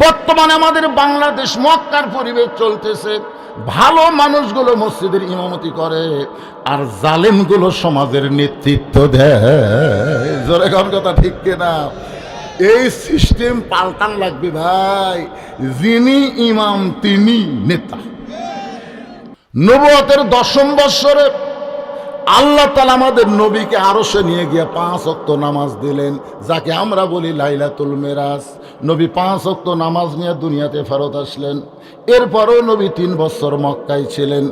বর্তমানে আমাদের বাংলাদেশ মক্কার পরিবেশ চলতেছে, ভালো মানুষগুলো মসজিদের ইমামতি করে আর জালেমগুলো সমাজের নেতৃত্ব দেয়। জোরে কোন কথা ঠিক কিনা? এই সিস্টেম পাল্টান লাগবে ভাই। যিনি ইমাম তিনি নেতা। নবুয়তের 10ম বৎসরে আল্লাহ তাআলা আমাদের নবীকে আরশে নিয়ে গিয়ে 5 ওয়াক্ত নামাজ দিলেন, যাকে আমরা বলি লাইলাতুল মিরাজ। নবী 5 ওয়াক্ত নামাজ নিয়ে দুনিয়াতে ফেরত আসলেন। এরপরেও নবী 3 বছর মক্কায় ছিলেন।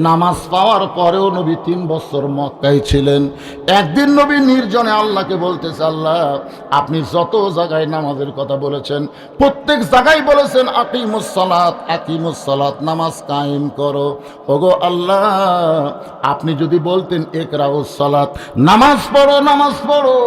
নামাজ পাওয়ার পরেও নবী 3 বছর মক্কায় ছিলেন। একদিন নবী নির্জনে আল্লাহকে বলতেছে, আল্লাহ আপনি যত জায়গায় নামাজের কথা বলেছেন প্রত্যেক জায়গায় বলেছেন আকিমুস সালাত, নামাজ কায়েম করো। ওগো আল্লাহ, আপনি যদি বলতেন ইকরাউস সালাত, নামাজ পড়ো,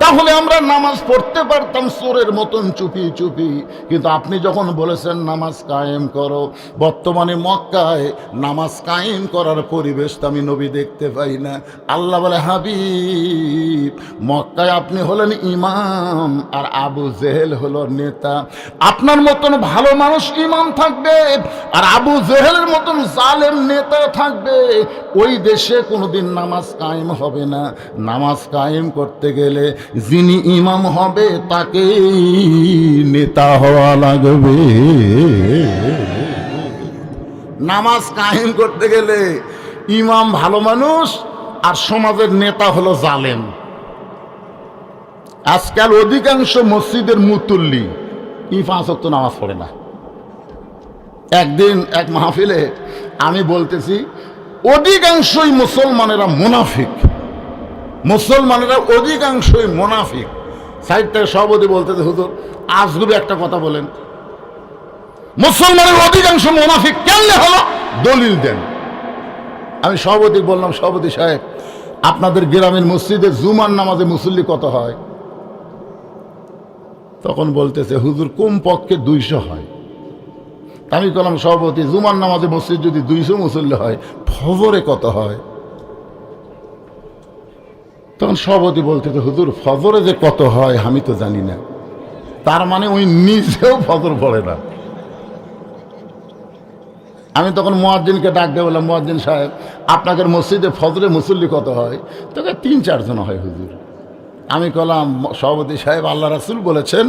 তাহলে আমরা নামাজ পড়তে পারতাম চোরের মতন চুপি চুপি। কিন্তু আপনি যখন বলেছেন নামাজ কায়েম করো, বর্তমানে মক্কায় নামাজ কায়েম করার পরিবেশ তো আমি নবী দেখতে পাই না। আল্লাহ বলে, হাবিব মক্কায় আপনি হলেন ইমাম আর আবু জেহেল হলো নেতা। আপনার মতন ভালো মানুষ ইমাম থাকবে আর আবু জেহেলের মতন জালেম নেতা থাকবে, ওই দেশে কোনোদিন নামাজ কায়েম হবে না। নামাজ কায়েম করতে গেলে যিনি ইমাম হবে তাকেই নেতা হওয়া লাগবে। নামাজ কায়েম করতে গেলে ইমাম ভালো মানুষ আর সমাজের নেতা হলো জালেম। আজকাল অধিকাংশ মসজিদের মুতল্লি 5 ওয়াক্ত নামাজ পড়ে না। একদিন এক মাহফিলে আমি বলতেছি, অধিকাংশই মুসলমানেরা অধিকাংশই মুনাফিক। সাইড থেকে সভাপতি বলতেছে, হুজুর আজগুবি একটা কথা বলেন, মুসলমানের অধিকাংশ মুনাফিক কেমনে হলো, দলিল দেন। আমি সভাপতি বললাম, সভাপতি সাহেব আপনাদের গ্রামের মসজিদে জুমার নামাজে মুসল্লি কত হয়? তখন বলতেছে, হুজুর কমপক্ষে 200 হয়। আমি বললাম, সভাপতি জুমার নামাজে মসজিদ যদি 200 মুসল্লি হয়, ফজরে কত হয়? তখন সভাপতি বলতেছে, হুজুর ফজরে যে কত হয় আমি তো জানি না। তার মানে ওই নিজেও ফজর পড়ে না। আমি তখন মুয়াজ্জিনকে ডাক দিয়ে বললাম, মুয়াজ্জিন সাহেব আপনাদের মসজিদে ফজরে মুসল্লি কত হয়? তোকে 3-4 জন হয় হুজুর। আমি বললাম, সভাপতি সাহেব আল্লাহ রাসূল বলেছেন,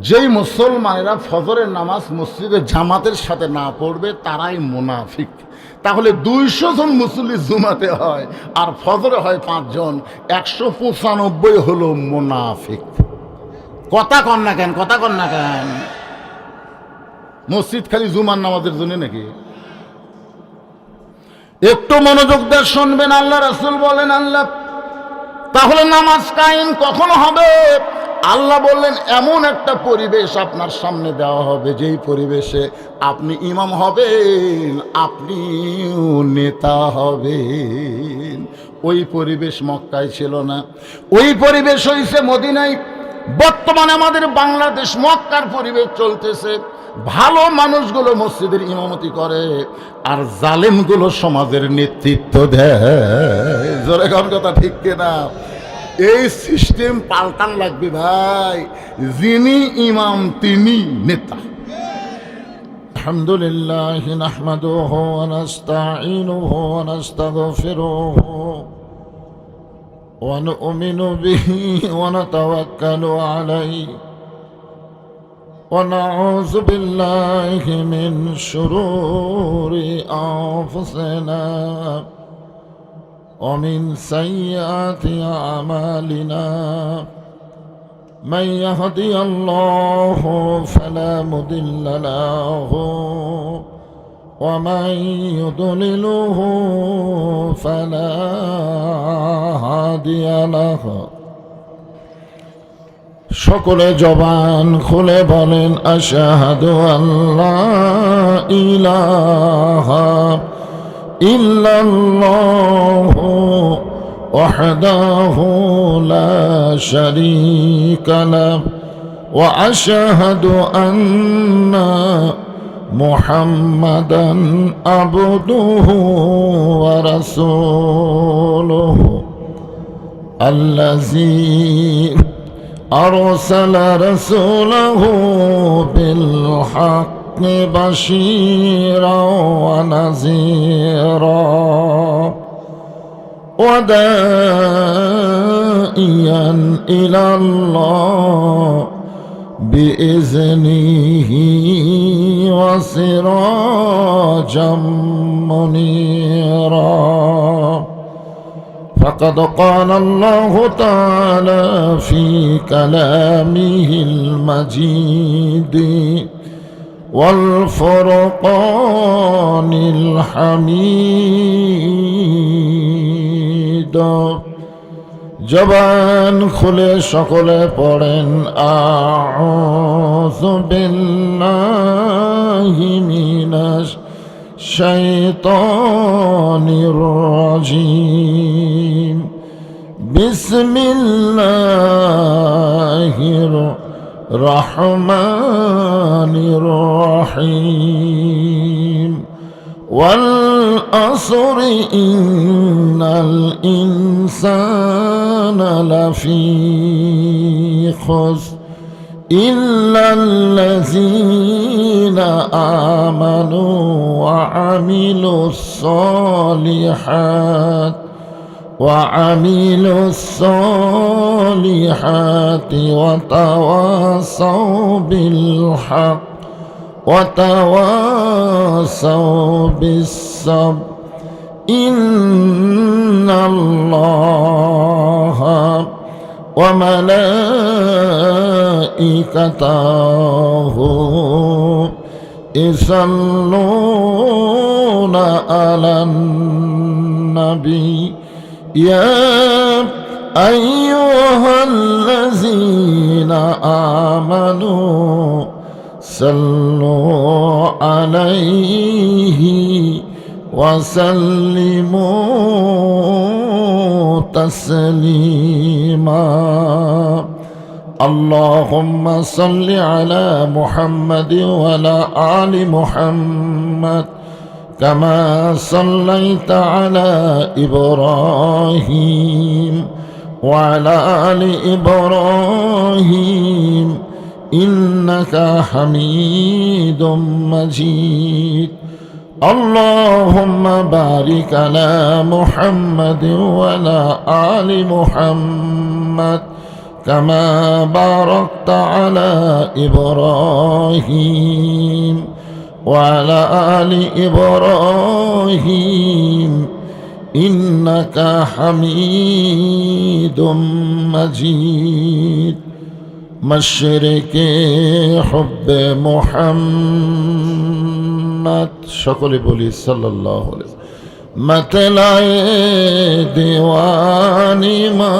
যেই মুসলমানেরা ফজরের নামাজ মসজিদে জামাতের সাথে না পড়বে তারাই মুনাফিক। তাহলে 200 জন মুসল্লি জুমাতে হয় আর ফজরে হয় 5 জন, 195 হলো মুনাফিক। কথা কন না কেন? মসজিদ খালি জুমার নামাজের জন্য নাকি? একটু মনোযোগ দিয়ে শুনবেন। আল্লাহ রাসূল বলেন, আল্লাহ তাহলে নামাজ কায়েম কখন হবে? আল্লাহ বললেন, এমন একটা পরিবেশ আপনার সামনে দেওয়া হবে যেই পরিবেশে আপনি ইমাম হবেন, আপনিও নেতা হবেন। ওই পরিবেশ মক্কায় ছিল না, ওই পরিবেশ হইছে মদিনায়। বর্তমানে আমাদের বাংলাদেশ মক্কার পরিবেশ চলতেছে, ভালো মানুষগুলো মসজিদের ইমামতি করে আর জালেমগুলো সমাজের নেতৃত্ব দেয়। জোরে কোন কথা ঠিক কিনা? এই সিস্টেম পাল্টান লাগবে ভাই। যিনি ইমাম তিনি নেতা। আলহামদুলিল্লাহ নাহমাদুহু ওয়া নাস্তাঈনুহু ওয়া নাস্তাগফিরুহু ওয়া নু'মিনু বিহি ওয়া নাতাওয়াক্কালু আলাইহি ওয়া নাউযু বিল্লাহি মিন শুরুরি আনফুসিনা ومن سيئات أعمالنا من يهدي الله فلا مضل له ومن يضلله فلا هادي له সকলে জবান খুলে বলেন আশহাদু আল্লা ইলাহা ইল্লাল্লাহু ওয়াহদাহু লা শারীকা লাহু ওয়া আশহাদু আন্না মুহাম্মাদান আবদুহু ওয়া রাসূলুহু আল্লাযী أرسل رسوله بالحق بشيرا ونذيرا وداعيا إلى الله بإذنه وسراجا منيرا. فقد قال الله تعالى في كلامه المجيد والفرقان الحميد জবান খুলে সকলে পড়েন আউযু বিল্লাহি মিনাশ শাইতানির রাজিম বিসমিল্লাহির রহমানির রহিম والعصر إن الإنسان لفي خسر إلا الذين آمنوا وعملوا الصالحات وتواصوا بالحق وتواصوا بالصبر إن الله وملائكته يصلون على النبي يا أيها الذين آمنوا صلوا عليه وسلموا تسليما. اللهم صل على محمد وعلى آل محمد كما صليت على إبراهيم وعلى آل إبراهيم إنك حميد مجيد. اللهم بارك على محمد وعلى آل محمد كما باركت على إبراهيم وعلى آل إبراهيم إنك حميد مجيد. مشرق حب محمد সকলে বলি সাল্লাল্লাহু আলাইহি ওয়াসাল্লাম। মতলায়ে দিওয়ানি মা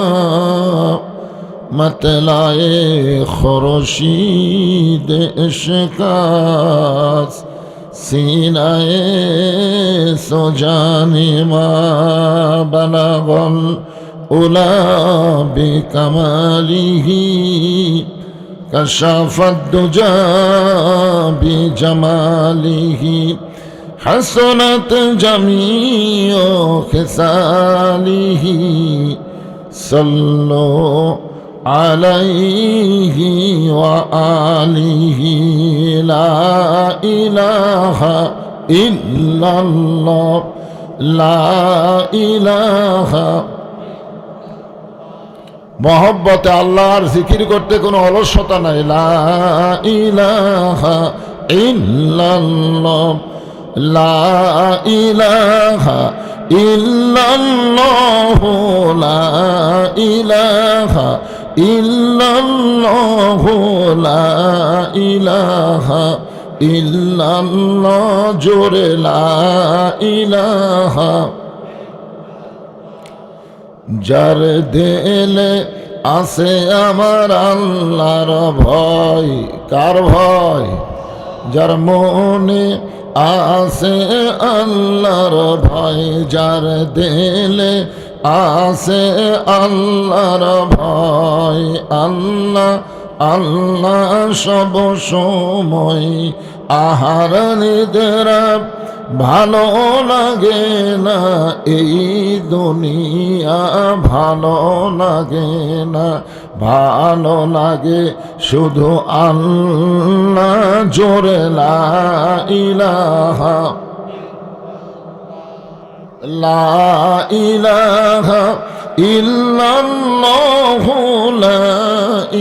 মতলায়ে খুরশিদ ইশকাস সিনায়ে সুজানি মা বালাগল উলা বিকামালিহি كشف الدجى بجماله حسنت جميع خصاله صلوا عليه وآله لا إله إلا الله لا إله. মহব্বতে আল্লাহর জিকির করতে কোনো অলসতা নাই। লা ইলাহা ইল্লাল্লাহ লা ইলাহা ইল্লাল্লাহ লা ইলাহা ইল্লাল্লাহ লা ইলাহা ইল্লাল্লাহ জোরে লা ইলাহা। যার দিলে আছে আমার আল্লাহর ভয়, কার ভয়? যার মনে আছে আল্লাহর ভয়, যার দিলে আছে আল্লাহর ভয়। আল্লাহ আল্লাহ সব সময় আহার নিদ্রা ভালো লাগে না এই দুনিয়া, ভালো লাগে না, ভালো লাগে শুধু আল্লাহ জোরে লা ইলাহা, লা ইলাহা ইল্লাল্লাহু, লা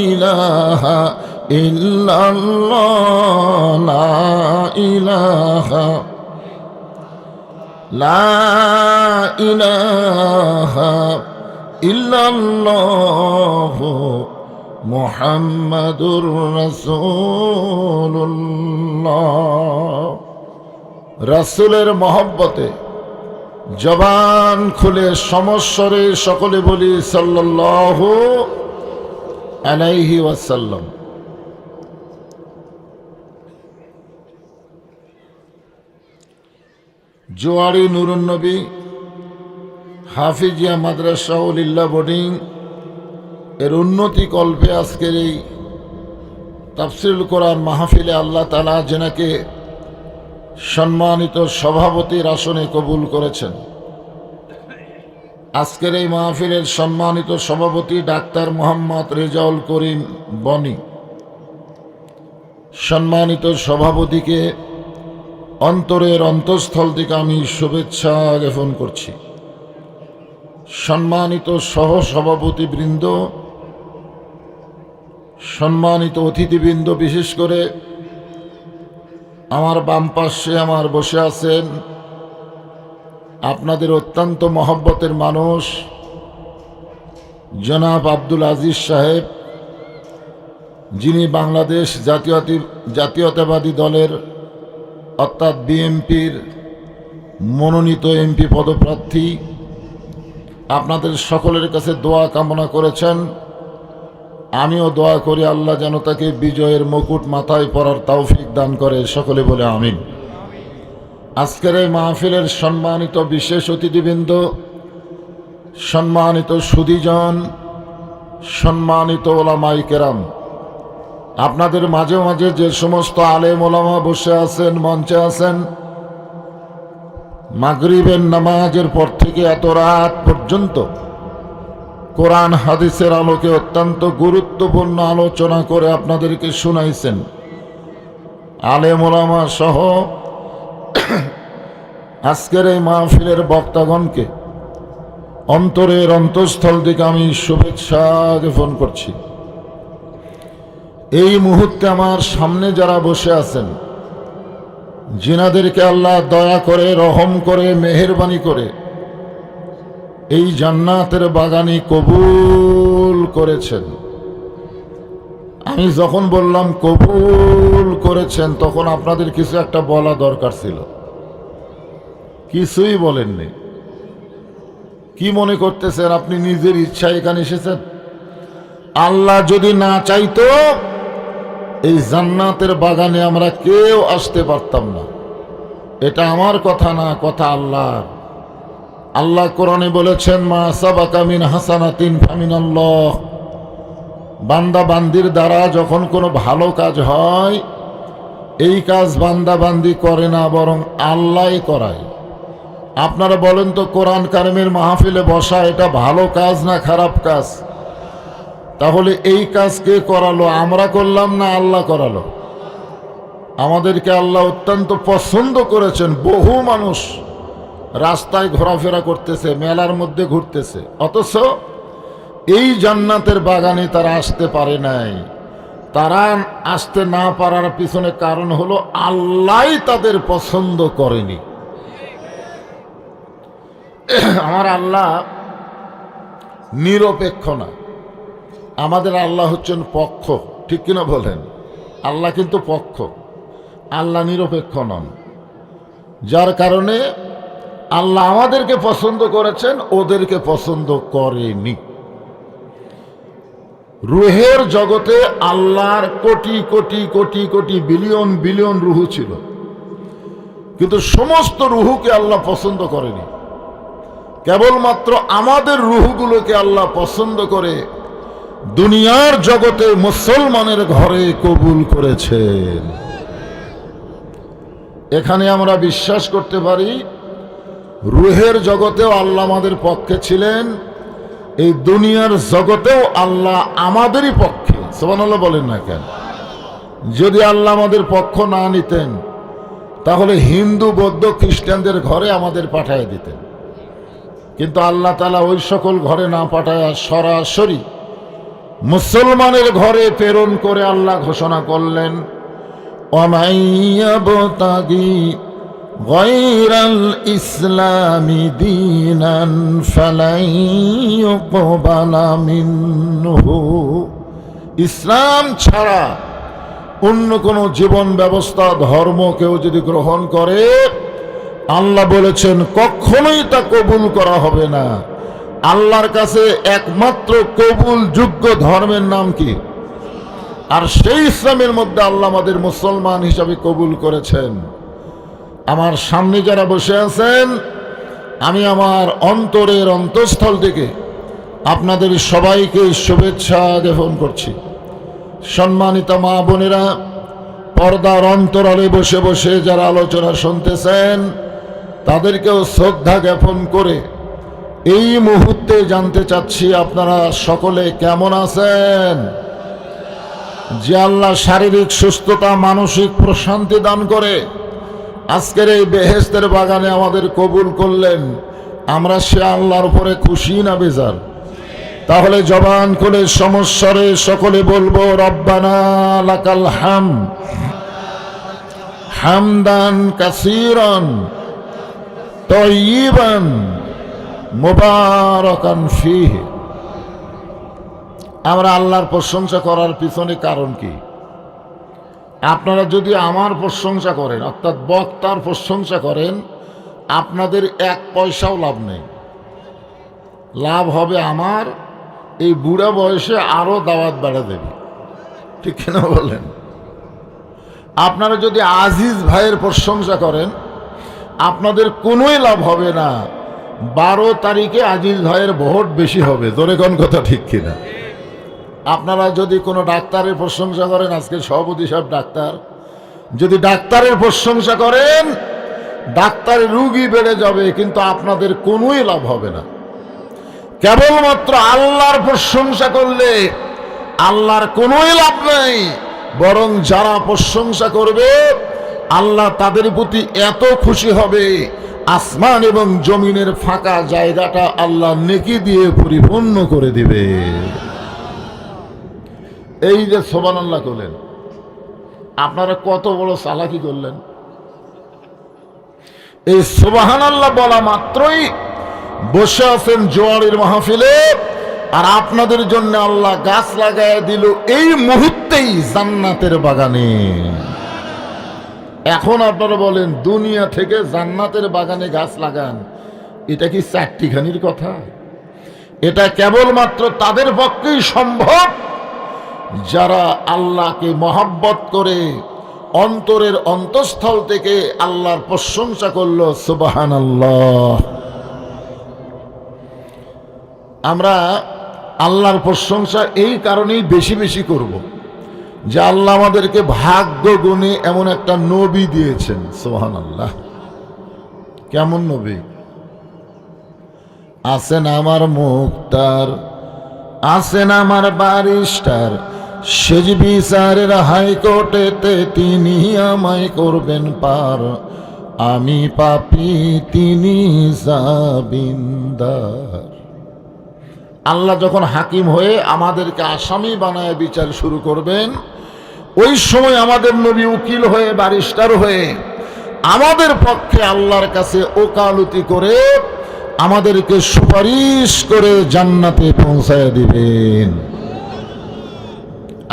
ইলাহা ইল্লাল্লাহ, লা ইলাহা, লা ইলাহা ইল্লাল্লাহু মুহাম্মাদুর রাসূলুল্লাহ। রাসূলের মহব্বতে জবান খুলে সমস্বরে সকলে বলি সাল্লাল্লাহু আলাইহি ওয়াসাল্লাম। জোয়ারি নুরুন নবী হাফিজিয়া মাদ্রাসা লিল্লাহ বোর্ডিং এর উন্নতি কল্পে আজকের এই তাফসীরুল কোরআন মাহফিলে আল্লাহ তাআলা যেনাকে সম্মানিত সভাপতির আসনে কবুল করেছেন। আজকের এই মাহফিলের সম্মানিত সভাপতি ডাক্তার মোহাম্মদ রেজাউল করিম বনি, সম্মানিত সভাপতিকে অন্তরের অন্তঃস্থল থেকে আমি শুভেচ্ছা জ্ঞাপন করছি। সম্মানিত সহ সভাপতিবৃন্দ, সম্মানিত অতিথিবৃন্দ, বিশেষ করে আমার বাম পাশে আমার বসে আছেন আপনাদের অত্যন্ত মহব্বতের মানুষ জনাব আব্দুল আজিজ সাহেব, যিনি বাংলাদেশ জাতীয়তাবাদী দলের অর্থাৎ বিএনপির মনোনীত এমপি পদপ্রার্থী। আপনাদের সকলের কাছে দোয়া কামনা করেছেন, আমিও দোয়া করি আল্লাহ যেন তাকে বিজয়ের মুকুট মাথায় পরার তৌফিক দান করে, সকলে বলে আমিন। আজকের এই মাহফিলের সম্মানিত বিশেষ অতিথিবৃন্দ, সম্মানিত সুধীজন, সম্মানিত ওলামায়ে কেরাম, আপনাদের মাঝে মাঝে যে সমস্ত আলেম ওলামা বসে আছেন, মঞ্চে আছেন, মাগরিবের নামাজের পর থেকে এত রাত পর্যন্ত কোরআন হাদিসের আলোকে অত্যন্ত গুরুত্বপূর্ণ আলোচনা করে আপনাদেরকে শুনাইছেন। আলেম ওলামা সহ আজকের এই মাহফিলের বক্তাগণকে অন্তরের অন্তঃস্থল থেকে আমি শুভেচ্ছা জ্ঞাপন করছি। এই মুহূর্তে আমার সামনে যারা বসে আছেন, জিনাদেরকে আল্লাহ দয়া করে, রহম করে, মেহেরবানি করে এই জান্নাতের বাগানে কবুল করেছেন। আমি যখন বললাম কবুল করেছেন, তখন আপনাদের কিছু একটা বলা দরকার ছিল, কিছুই বলেননি। কি মনে করতেছেন আপনি নিজের ইচ্ছায় এখানে এসেছেন? আল্লাহ যদি না চাইতো এই জান্নাতের বাগানে আমরা কেউ আসতে পারতাম না। এটা আমার কথা না, কথা আল্লাহর। আল্লাহ কোরআনে বলেছেন, মা সাবাকা মিন হাসানাতিন ফামিনাল্লাহ। বান্দা বান্দির দ্বারা যখন কোনো ভালো কাজ হয়, এই কাজ বান্দা বান্দি করে না, বরং আল্লাহই করায়। আপনারা বলেন তো, কোরআন কারিমের মাহফিলে বসা এটা ভালো কাজ না খারাপ কাজ? তাহলে এই কাজ কে করালো? আমরা করলাম না আল্লাহ করালো? আমাদেরকে আল্লাহ অত্যন্ত পছন্দ করেছেন। বহু মানুষ রাস্তায় ঘোরাফেরা করতেছে, মেলার মধ্যে ঘুরতেছে, অথচ এই জান্নাতের বাগানে তারা আসতে পারে নাই। তারা আসতে না পারার পিছনে কারণ হলো আল্লাহ তাদের পছন্দ করেনি। আমার আল্লাহ নিরপেক্ষ না, আমাদের আল্লাহ হচ্ছেন পক্ষ, ঠিক কিনা বলেন? আল্লাহ কিন্তু পক্ষ, আল্লাহ নিরপেক্ষ নন। যার কারণে আল্লাহ আমাদেরকে পছন্দ করেছেন, ওদেরকে পছন্দ করেনি। রুহের জগতে আল্লাহর কোটি কোটি কোটি কোটি বিলিয়ন বিলিয়ন রুহু ছিল, কিন্তু সমস্ত রুহুকে আল্লাহ পছন্দ করেনি। কেবলমাত্র আমাদের রুহগুলোকে আল্লাহ পছন্দ করে দুনিয়ার জগতে মুসলমানের ঘরে কবুল করেছেন। এখানে আমরা বিশ্বাস করতে পারি রুহের জগতেও আল্লাহ আমাদের পক্ষে ছিলেন, এই দুনিয়ার জগতেও আল্লাহ আমাদেরই পক্ষে। সুবহানাল্লাহ বলেন না কেন? যদি আল্লাহ আমাদের পক্ষ না নিতেন তাহলে হিন্দু বৌদ্ধ খ্রিস্টানদের ঘরে আমাদের পাঠায় দিতেন, কিন্তু আল্লাহ তাআলা ওই সকল ঘরে না পাঠায় সরাসরি মুসলমানের ঘরে প্রেরণ করে আল্লাহ ঘোষণা করলেন, ওয়ামান ইয়াবতাগি গায়রাল ইসলামি দীনান ফালাই ইউকবালা মিনহু। ইসলাম ছাড়া অন্য কোনো জীবন ব্যবস্থা ধর্ম কেউ যদি গ্রহণ করে, আল্লাহ বলেছেন কখনোই তা কবুল করা হবে না। আল্লাহর কাছে একমাত্র কবুল যোগ্য ধর্মের নাম কি? আর সেই ইসলামের মধ্যে আল্লাহ আমাদের মুসলমান হিসাবে কবুল করেছেন। আমার সামনে যারা বসে আছেন, আমি আমার অন্তরের অন্তঃস্থল থেকে আপনাদের সবাইকে শুভেচ্ছা জ্ঞাপন করছি। সম্মানিত মা বোনেরা, পর্দার অন্তরালে বসে বসে যারা আলোচনা শুনতেছেন, তাদেরকেও শ্রদ্ধা জ্ঞাপন করে এই মুহূর্তে জানতে চাচ্ছি আপনারা সকলে কেমন আছেন? যে আল্লাহ শারীরিক সুস্থতা, মানসিক প্রশান্তি দান করে আজকের এই বেহেশতের বাগানে আমাদের কবুল করলেন, আমরা সে আল্লাহর উপরে খুশি না বেজার? তাহলে জবান খুলে সমস্বরে সকলে বলবো, রব্বানা লাকাল হামদ হামদান কাসীরান তাইয়িবান মুবারাকান ফীহি। আমরা আল্লাহর প্রশংসা করার পিছনে কারণ কি? আপনারা যদি আমার প্রশংসা করেন, অর্থাৎ বক্তার প্রশংসা করেন, আপনাদের এক পয়সাও লাভ নেই। লাভ হবে আমার এই বুড়া বয়সে আরো দাওয়াত বাড়া দেবে, ঠিক কিনা বলেন? আপনারা যদি আজিজ ভাইয়ের প্রশংসা করেন, আপনাদের কোনোই লাভ হবে না। 12 তারিখে আজিজ ভাইয়ের ভোট বেশি হবে, জোরে কোন কথা ঠিক কিনা? আপনারা যদি কোনো ডাক্তারের প্রশংসা করেন, আজকে সভাপতি সাহেব ডাক্তার, যদি ডাক্তারের প্রশংসা করেন, ডাক্তারের রুগী বেড়ে যাবে, কিন্তু আপনাদের কোনোই লাভ হবে না। কেবলমাত্র আল্লাহর প্রশংসা করলে আল্লাহর কোনোই লাভ নেই, বরং যারা প্রশংসা করবে আল্লাহ তাদের প্রতি এত খুশি হবে, আসমান এবং জমিনের ফাঁকা জায়গাটা আল্লাহ নেকি দিয়ে পরিপূর্ণ করে দিবে। এই যে সুবহানাল্লাহ করলেন, আপনারা কত বড় চালাকি করলেন। এই সুবহানাল্লাহ বলা মাত্রই বসে আছেন জোয়ারের মাহফিলে, আর আপনাদের জন্য আল্লাহ গাছ লাগায় দিল এই মুহূর্তেই জান্নাতের বাগানে। এখন আপনারা বলেন, দুনিয়া থেকে জান্নাতের বাগানে গাছ লাগান, এটা কি চারটিখানির কথা? এটা কেবলমাত্র তাদের পক্ষেই সম্ভব যারা আল্লাহকে মহব্বত করে অন্তরের অন্তঃস্থল থেকে আল্লাহর প্রশংসা করলো, সুবহানাল্লাহ। আমরা আল্লাহর প্রশংসা এই কারণেই বেশি বেশি করব যে আল্লাহ আমাদেরকে ভাগ্য গুণে এমন একটা নবী দিয়েছেন, সুবহানাল্লাহ। কেমন নবী? আছেন আমার মুক্তার, আছেন আমার ব্যারিস্টার, সেজ বিচারের হাইকোর্টেতে তিনি আমায় করবেন পার, আমি পাপী তিনি জামিনদার। আল্লাহ যখন হাকিম হয়ে আমাদেরকে আসামি বানায় বিচার শুরু করবেন, ওই সময় আমাদের নবী উকিল হয়ে, ব্যারিস্টার হয়ে আমাদের পক্ষে আল্লাহর কাছে ওকালতি করে আমাদেরকে সুপারিশ করে জান্নাতে পৌঁছায় দিবেন।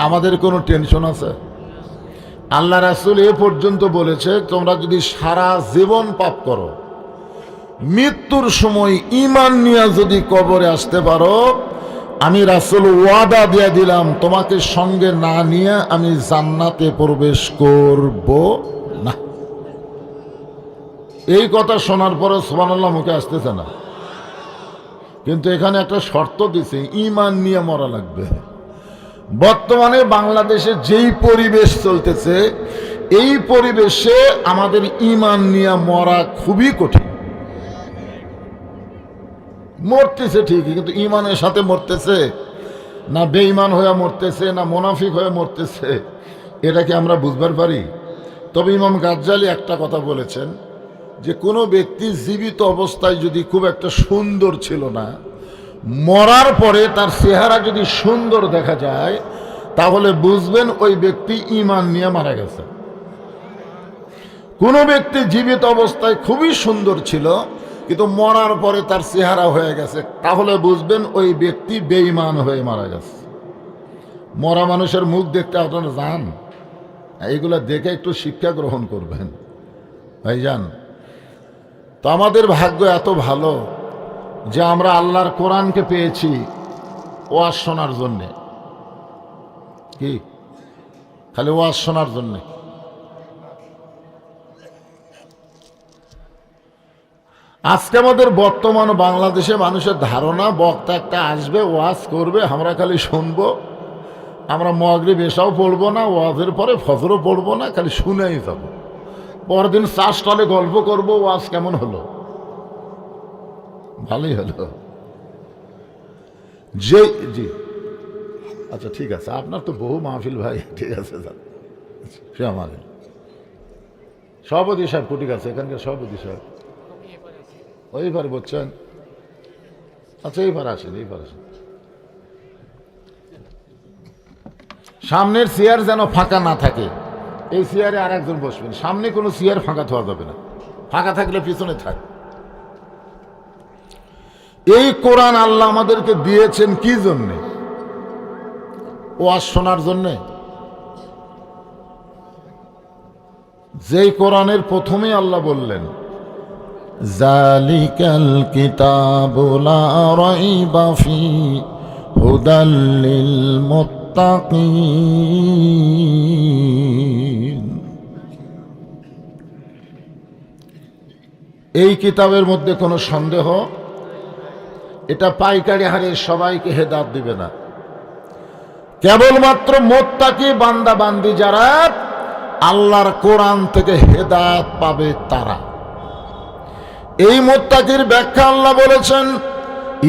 আমাদের কোনো টেনশন আছে? আল্লাহ রাসূল এ পর্যন্ত বলেছে, তোমরা যদি সারা জীবন পাপ করো, মৃত্যুর সময় ঈমান নিয়ে যদি কবরে আসতে পারো, আমি রাসূল ওয়াদা দিয়ে দিলাম, তোমাকে সঙ্গে না নিয়ে আমি জান্নাতে প্রবেশ করব না। এই কথা শোনার পরে সুবহানাল্লাহ মুখে আসতেছে না, কিন্তু এখানে একটা শর্ত দিছে, ঈমান নিয়ে মরা লাগবে। বর্তমানে বাংলাদেশে যেই পরিবেশ চলতেছে, এই পরিবেশে আমাদের ঈমান নিয়ে মরা খুবই কঠিন। মরতেছে ঠিকই, কিন্তু ঈমানের সাথে মরতেছে না বেঈমান হয়ে মরতেছে না মুনাফিক হয়ে মরতেছে, এটা কি আমরা বুঝবার পারি? তবে ইমাম গাজ্জালী একটা কথা বলেছেন যে কোনো ব্যক্তি জীবিত অবস্থায় যদি খুব একটা সুন্দর ছিল না, মরার পরে তার চেহারা যদি সুন্দর দেখা যায় তাহলে বুঝবেন ওই ব্যক্তি ঈমান নিয়ে মারা গেছে। কোনো ব্যক্তি জীবিত অবস্থায় খুবই সুন্দর ছিল কিন্তু মরার পরে তার চেহারা হয়ে গেছে, তাহলে বুঝবেন ওই ব্যক্তি বেঈমান হয়ে মারা গেছে। মরা মানুষের মুখ দেখতে আপনারা যান, এইগুলা দেখে একটু শিক্ষা গ্রহণ করবেন ভাইজান। তো আমাদের ভাগ্য এত ভালো যে আমরা আল্লাহর কোরআনকে পেয়েছি ওয়াজ শোনার জন্যে। কি খালি ওয়াজ শোনার জন্যে? আজকে আমাদের বর্তমান বাংলাদেশে মানুষের ধারণা বক্তা একটা আসবে, ওয়াজ করবে, আমরা খালি শুনবো, আমরা মাগরিব এশাও পড়বো না, ওয়াজের পরে ফজরও পড়বো না, খালি শুনেই যাবো। পরদিন চা স্টলে গল্প করবো ওয়াজ কেমন হলো, ভালোই হলো। যে জি আচ্ছা ঠিক আছে, আপনার তো বহু মাহফিল ভাই, ঠিক আছে সে আমাদের সভাপতি সাহেব কুটি আছে, এখানকার সভাপতি সাহেব ওইবার বলছেন। আচ্ছা এইবার আসেন, এইবার আসেন। সামনের চেয়ার যেন ফাঁকা না থাকে, এই চেয়ারে আর একজন বসবেন, সামনে কোনো চেয়ার ফাঁকা থাকা যাবে না, ফাঁকা থাকলে পিছনে থাক। এই কোরআন আল্লাহ আমাদেরকে দিয়েছেন কি জন্যে? ওয়াজ শোনার জন্যে। যেই কোরআনের প্রথমে আল্লাহ বললেন জালিকাল কিতাবু লা রাইবা ফীহি হুদাল লিল মুত্তাকিন, এই কিতাবের মধ্যে কোনো সন্দেহ, এটা পাইকারি হারে সবাইকে হেদায়েত দিবে না, কেবলমাত্র মুত্তাকি বান্দা বান্দি যারা আল্লাহর কোরআন থেকে হেদায়েত পাবে তারা। এই মুত্তাকির ব্যাখ্যা আল্লাহ বলেছেন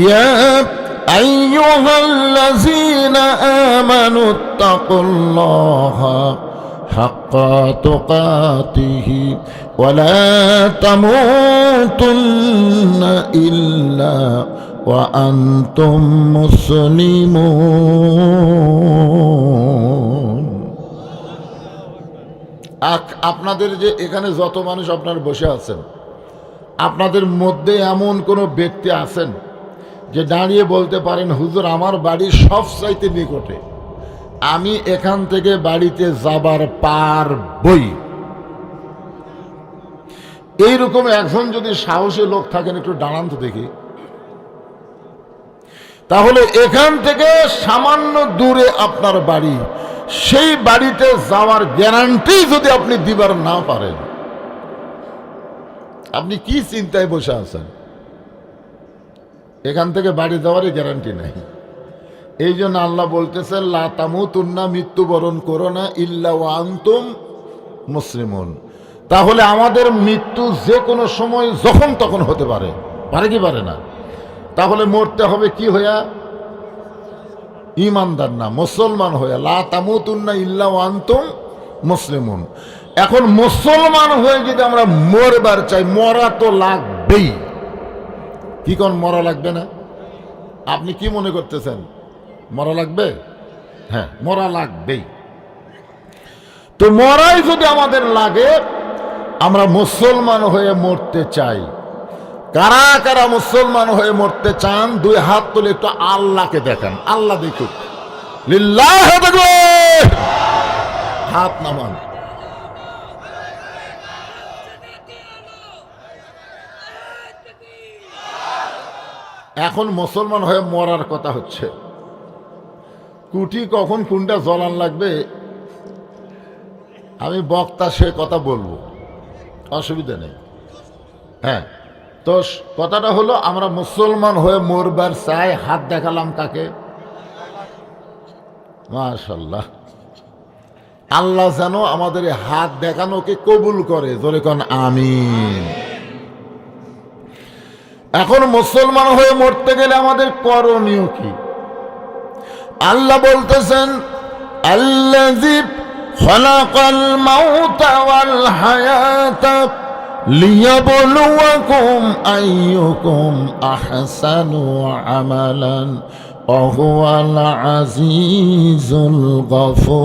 ইয়া আইয়ুহাল্লাযীনা আমানুত্তাকুল্লাহা হাক্কা তুকাতিহি ওয়া লা তামুতুন্না ইল্লা ওয়া আনতুম মুসলিমুন। আপনাদের যে এখানে যত মানুষ আপনার বসে আছেন, আপনাদের মধ্যে এমন কোনো ব্যক্তি আছেন যে দাঁড়িয়ে বলতে পারেন হুজুর আমার বাড়ি সবচাইতে নিকটে, আমি এখান থেকে বাড়িতে যাবার পারবই? এইরকম একজন যদি সাহসী লোক থাকেন একটু দাঁড়ান তো দেখি। তাহলে এখান থেকে সামান্য দূরে আপনার বাড়ি, সেই বাড়িতে যাওয়ার গ্যারান্টি যদি আপনি দিবার না পারেন, আপনি কি চিন্তায় বসে আছেন? এখান থেকে বাড়ি যাওয়ারই গ্যারান্টি নাই। এই জন্য আল্লাহ বলতেছেন লা তামুতুন্না, মৃত্যুবরণ করো না, ইল্লা ওয়া আনতুম মুসলিমুন। তাহলে আমাদের মৃত্যু যে কোনো সময় যখন তখন হতে পারে, পারে কি পারে না? তাহলে মরতে হবে কি হইয়া? ঈমানদার না, মুসলমান হইয়া। লা তামুতুন্না ইল্লা ওয়া আনতুম মুসলিমুন। এখন মুসলমান হয়ে যদি আমরা মরবার চাই, মরা তো লাগবেই। কি কোন মরা লাগবে না? আপনি কি মনে করতেছেন মরা লাগবে? হ্যাঁ, মরা লাগবেই। তো মরাই যদি আমাদের লাগে, আমরা মুসলমান হয়ে মরতে চাই। কারা কারা মুসলমান হয়ে মরতে চান দুই হাত তুলে একটু আল্লাহকে দেখান, আল্লাহ দেখুক। লিল্লাহ তাকবীর, হাত নামান। এখন মুসলমান হয়ে মরার কথা হচ্ছে, কুটি কখন কোনটা জ্বলান লাগবে আমি বক্তা সে কথা বলবো, অসুবিধা নেই। হ্যাঁ, তো কথাটা হলো আমরা মুসলমান হয়ে মরবার চাই। হাত দেখালাম কাকে? মাশাআল্লাহ। আল্লাহ যেন আমাদের এই হাত দেখানোকে কবুল করে, জোরে কোন আমিন। এখন মুসলমান হয়ে মরতে গেলে আমাদের করণীয় কি? আল্লাহ বলতেছেন, আল্লাযী খালাকাল মাউতা ওয়াল হায়াতা লিয়াবলুয়াকুম আইয়ুকুম আহসানু আমালান ওয়া হুয়াল আজিজুল গফুর।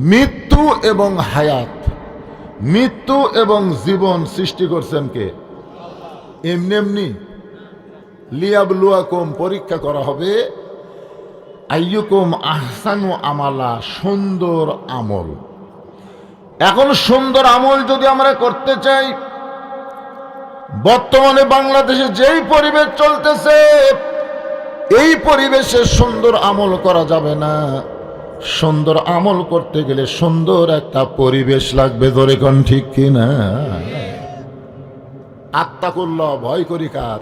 মৃত্যু এবং হায়াত, মৃত্যু এবং জীবন সৃষ্টি করছেন কে? এমনি এমনি লিয়াবলুয়াকুম, পরীক্ষা করা হবে, আইয়ুকুম আহসানু আমালা, সুন্দর আমল। এখন সুন্দর আমল যদি আমরা করতে চাই, বর্তমানে বাংলাদেশে যেই পরিবেশ চলতেছে, এই পরিবেশে সুন্দর আমল করা যাবে না। সুন্দর আমল করতে গেলে সুন্দর একটা পরিবেশ লাগবে, ধরে কোন ঠিক কিনা? আত্তাকুল্লাহ, ভয় করি কার?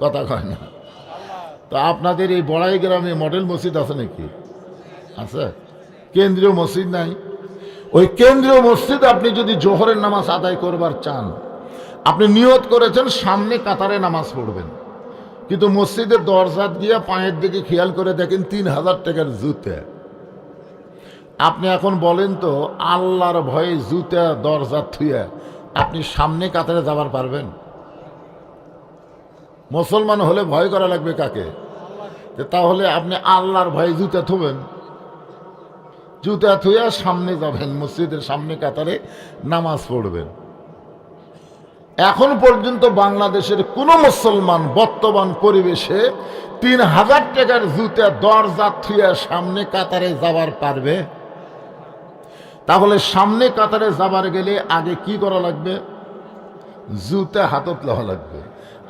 কথা কয় না। তো আপনাদের এই বড়াই গ্রামে মডেল মসজিদ আছে নাকি? আছে? কেন্দ্রীয় মসজিদ নাই? ওই কেন্দ্রীয় মসজিদ আপনি যদি জোহরের নামাজ আদায় করবার চান, আপনি নিয়ত করেছেন সামনে কাতারে নামাজ পড়বেন, কিন্তু মসজিদের দরজা দিয়ে পায়ের দিকে খেয়াল করে দেখেন ৩,০০০ টাকার জুতা। আপনি এখন বলেন তো, আল্লাহর ভয়ে জুতা দরজা থুয়ে আপনি সামনে কাতারে যাবার পারবেন? মুসলমান হলে ভয় করা লাগবে কাকে? তাহলে আপনি আল্লাহর ভয়ে জুতা থুবেন, জুতা থুয়ে সামনে যাবেন, মসজিদের সামনে কাতারে নামাজ পড়বেন। এখন পর্যন্ত বাংলাদেশের কোনো মুসলমান বর্তমান পরিবেশে ৩,০০০ টাকার জুতা দরজা থুয়ে সামনে কাতারে যাবার পারবে? তাহলে সামনে কাতারে যাবার গেলে আগে কি করা লাগবে? জুতা হাতত লওয়া লাগবে।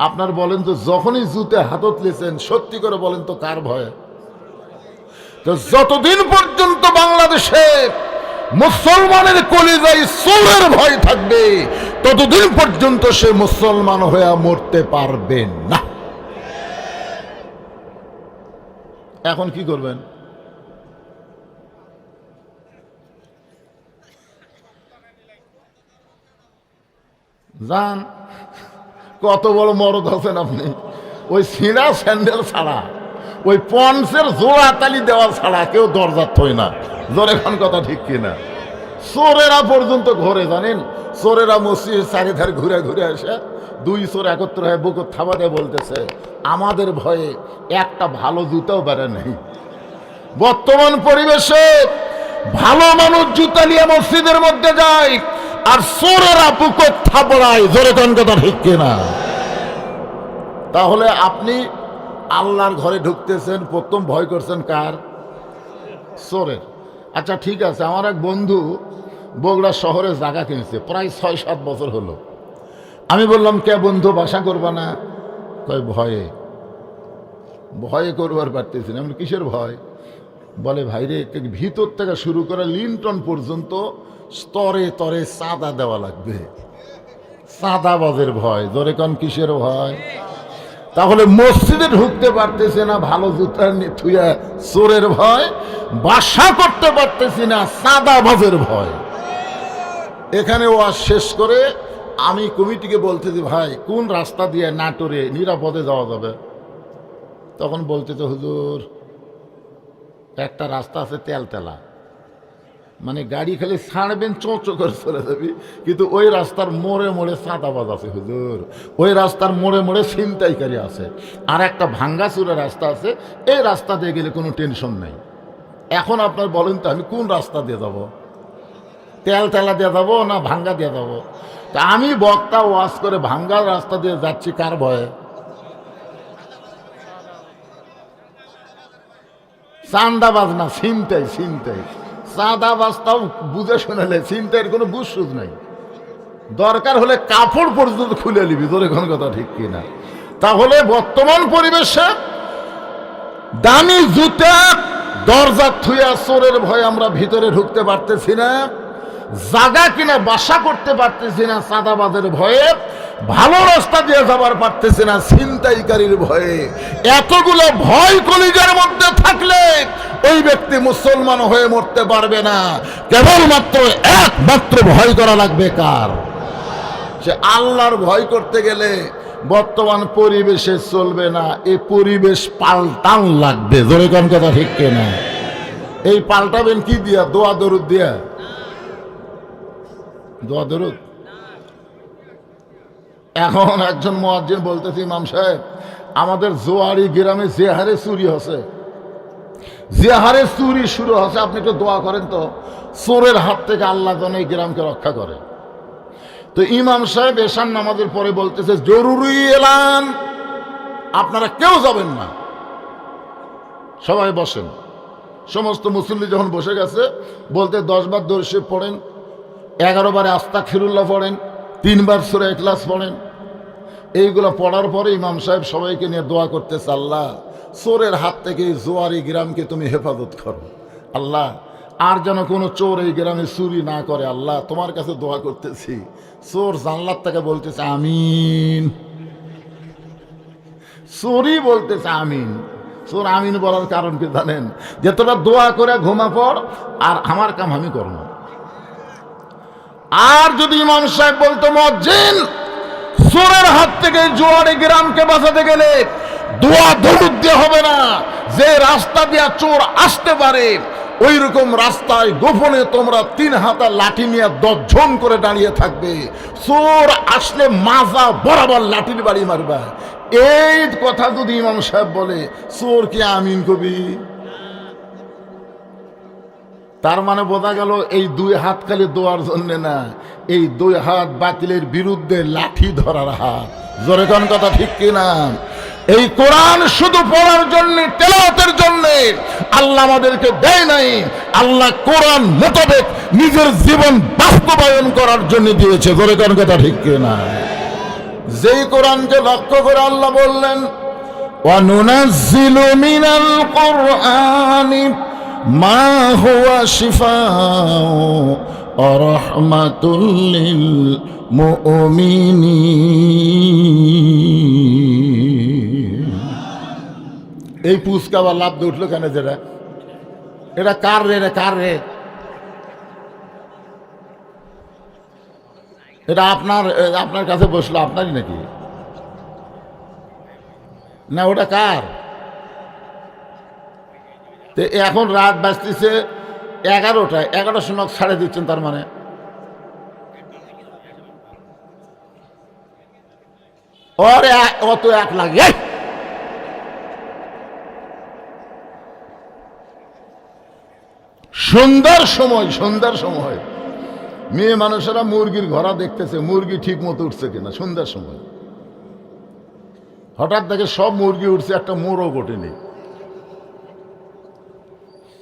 আপনার বলেন তো, যখনই জুতা হাতত লিয়েছেন, সত্যি করে বলেন তো কার ভয়ে? তো যতদিন পর্যন্ত বাংলাদেশে মুসলমানের কলিজায় চোরের ভয় থাকবে, ততদিন পর্যন্ত সে মুসলমান হয়ে মরতে পারবে না। এখন কি করবেন? যান, কত বড় মরদ আছেন আপনি! ওই ছিঁড়া স্যান্ডেল ছাড়া, ওই পন্সের জোড়া তালি দেওয়া ছাড়া কেউ দরজা থই না, জোরে এখন কথা ঠিক কিনা? চোরেরা পর্যন্ত ঘরে, জানেন, চোরেরা মসজিদের চারিধার ঘুরে ঘুরে আসে, দুই চোর একত্র হয়ে বুকুর থাবা দিয়ে বলতেছে, আমাদের ভয়ে একটা ভালো জুতাও বেড়ে নেই। বর্তমান পরিবেশে ভালো মানুষ জুতা নিয়ে মসজিদের মধ্যে যায়, আর চোরেরা বুকুর থাপড়ায়, জোরে কোন কথা ঠিক কিনা? তাহলে আপনি আল্লাহর ঘরে ঢুকতেছেন, প্রথম ভয় করছেন কার? চোরের। আচ্ছা ঠিক আছে, আমার এক বন্ধু বগুড়া শহরে জায়গা কিনেছে, প্রায় ৬-৭ বছর হলো। আমি বললাম, কে বন্ধু বাসা করবা না? কয় ভয়ে, ভয়ে করবার পারতেছি না। আমি কিসের ভয়? বলে, ভাইরে, ভিতর থেকে শুরু করে লিন্টন পর্যন্ত স্তরে তরে চাঁদা দেওয়া লাগবে, চাঁদাবাজের ভয়। ধরে কোন কিসের ভয়? তাহলে মসজিদে ঢুকতে পারতেছে না ভালো জুতা থুয়া, চোরের ভয়। বাসা করতে পারতেছি না, চাঁদাবাজের ভয়। এখানে ওয়াজ শেষ করে আমি কমিটিকে বলতেছি, ভাই কোন রাস্তা দিয়ে নাটোরে নিরাপদে যাওয়া যাবে? তখন বলতেছে, হুজুর একটা রাস্তা আছে তেলতেলা, মানে গাড়ি খালি ছাড়বেন চোঁচো করে চলে যাবি, কিন্তু ওই রাস্তার মোড়ে মোড়ে চাঁদাবাজ আছে হুজুর, ওই রাস্তার মোড়ে মোড়ে ছিনতাইকারী আছে, আর একটা ভাঙ্গাচুরা রাস্তা আছে, এই রাস্তা দিয়ে গেলে কোনো টেনশন নেই। এখন আপনার বলেন তো, আমি কোন রাস্তা দিয়ে যাব? তেলতেলা দিয়ে যাবো না ভাঙ্গা দিয়ে যাবো? তা আমি বক্তা ওয়াজ করে ভাঙ্গা রাস্তা দিয়ে যাচ্ছি কার ভয়ে? চাঁদাবাজ না, ছিনতাই। চাঁদাবাজটাও বুঝে শোনালে, ছিনতাইয়ের কোনো বুঝসুঝ নাই। দরকার হলে কাপড় পর্যন্ত খুলে নিবি, তোর এখন কথা ঠিক কিনা? তাহলে বর্তমান পরিবেশে দামি জুতা দরজা থুয়া চোরের ভয়ে আমরা ভিতরে ঢুকতে পারতেছি না, জায়গা কিনা বাসা করতে পারতেছি না চাঁদাবাজের ভয়ে। ভালো রাস্তা দিয়ে যাবার পারতেছে না ছিনতাইকারীর ভয়ে। এতগুলো ভয় কলিজার মধ্যে থাকলে ওই ব্যক্তি মুসলমান হয়ে মরতে পারবে না। কেবলমাত্র একমাত্র ভয় করা লাগবে কার? সে আল্লাহর ভয় করতে গেলে বর্তমান পরিবেশে চলবে না, এই পরিবেশ পাল্টান লাগবে। জোরে কোন কথা ঠিক কিনা? এই পাল্টাবেন কি দিয়া? দোয়া দরুদ দিয়া। দোয়া দরুদ। এখন একজন মুয়াজ্জিন বলতেছে, ইমাম সাহেব আমাদের জোয়ারি গ্রামে যে হারে চুরি হচ্ছে, যে হারে চুরি শুরু হচ্ছে, আপনি একটু দোয়া করেন তো চোরের হাত থেকে আল্লাহ যেন এই গ্রামকে রক্ষা করে। তো ইমাম সাহেব এশার নামাজের পরে বলতেছে, জরুরি এলান, আপনারা কেউ যাবেন না, সবাই বসেন। সমস্ত মুসল্লি যখন বসে গেছে, বলতে 10 বার দরুদ শরীফ পড়েন, 11 বার আস্তাগফিরুল্লাহ পড়েন, 3 বার সূরা ইখলাস পড়েন। এইগুলো পড়ার পরে ইমাম সাহেব সবাইকে নিয়ে দোয়া করতেছে, আল্লাহ চোরের হাত থেকে এই জোয়ারি গ্রামকে তুমি হেফাজত করো আল্লাহ, আর যেন কোনো চোর এই গ্রামে চুরি না করে। আল্লাহ তোমার কাছে দোয়া করতেছি। চোর জানলার থেকে বলতেছে আমিন, চোরই বলতেছে আমিন। চোর আমিন বলার কারণ কি জানেন? যে তোরা দোয়া করে ঘুমা পড়, আর আমার কাম আমি করব। আর যদি ইমাম সাহেব বলতো, মুয়াজ্জিন চোরের হাত থেকে জোয়ারি গ্রামকে বাঁচাতে গেলে দোয়া দরুদ দিয়ে হবে না, যে রাস্তা দিয়ে চোর আসতে পারে ওই রকম রাস্তায় গোপনে তোমরা 3 হাতা লাঠি নিয়ে 10 জন করে দাঁড়িয়ে থাকবে, চোর আসলে মাজা বরাবর লাঠির বাড়ি মারবা। এই কথা যদি ইমাম সাহেব বলে, চোর কি আমিন কবি? তার মানে বোঝা গেল এই 2 হাত খালি দোয়ার জন্য না, এই 2 হাত বাতিলের বিরুদ্ধে লাঠি ধরার হাত। জোরে কোন কথা ঠিক কিনা? এই কোরআন শুধু পড়ার জন্য, তেলাওয়াতের জন্য আল্লাহ আমাদেরকে দেয় নাই, আল্লাহ কোরআন মোতাবেক নিজের জীবন বাস্তবায়ন করার জন্য দিয়েছে। জোরে কোন কথা ঠিক কিনা? যেই কোরআনকে লক্ষ্য করে আল্লাহ বললেন, ওয়ানুনাজ্জিলু মিনাল কুরআনি মা হুয়া শিফাউ ওয়া রাহমাতুল লিল মুমিনিন। এই পুস্কা বা লাভ দিয়ে উঠলো কেন? যেটা এটা কার রে? এটা কার রে? এটা আপনার কাছে বসলো, আপনারই নাকি? না ওটা কার? তো এখন রাত বাজতেছে 11টায়, 11টার সময় ছাড়ে দিচ্ছেন, তার মানে ওর অত এক লাগে। সন্ধ্যার সময় মেয়ে মানুষেরা মুরগির ঘোড়া দেখতেছে, মুরগি ঠিক মতো উঠছে কিনা। সন্ধ্যার সময় হঠাৎ দেখে সব মুরগি উঠছে, একটা মোরগ ওঠেনি।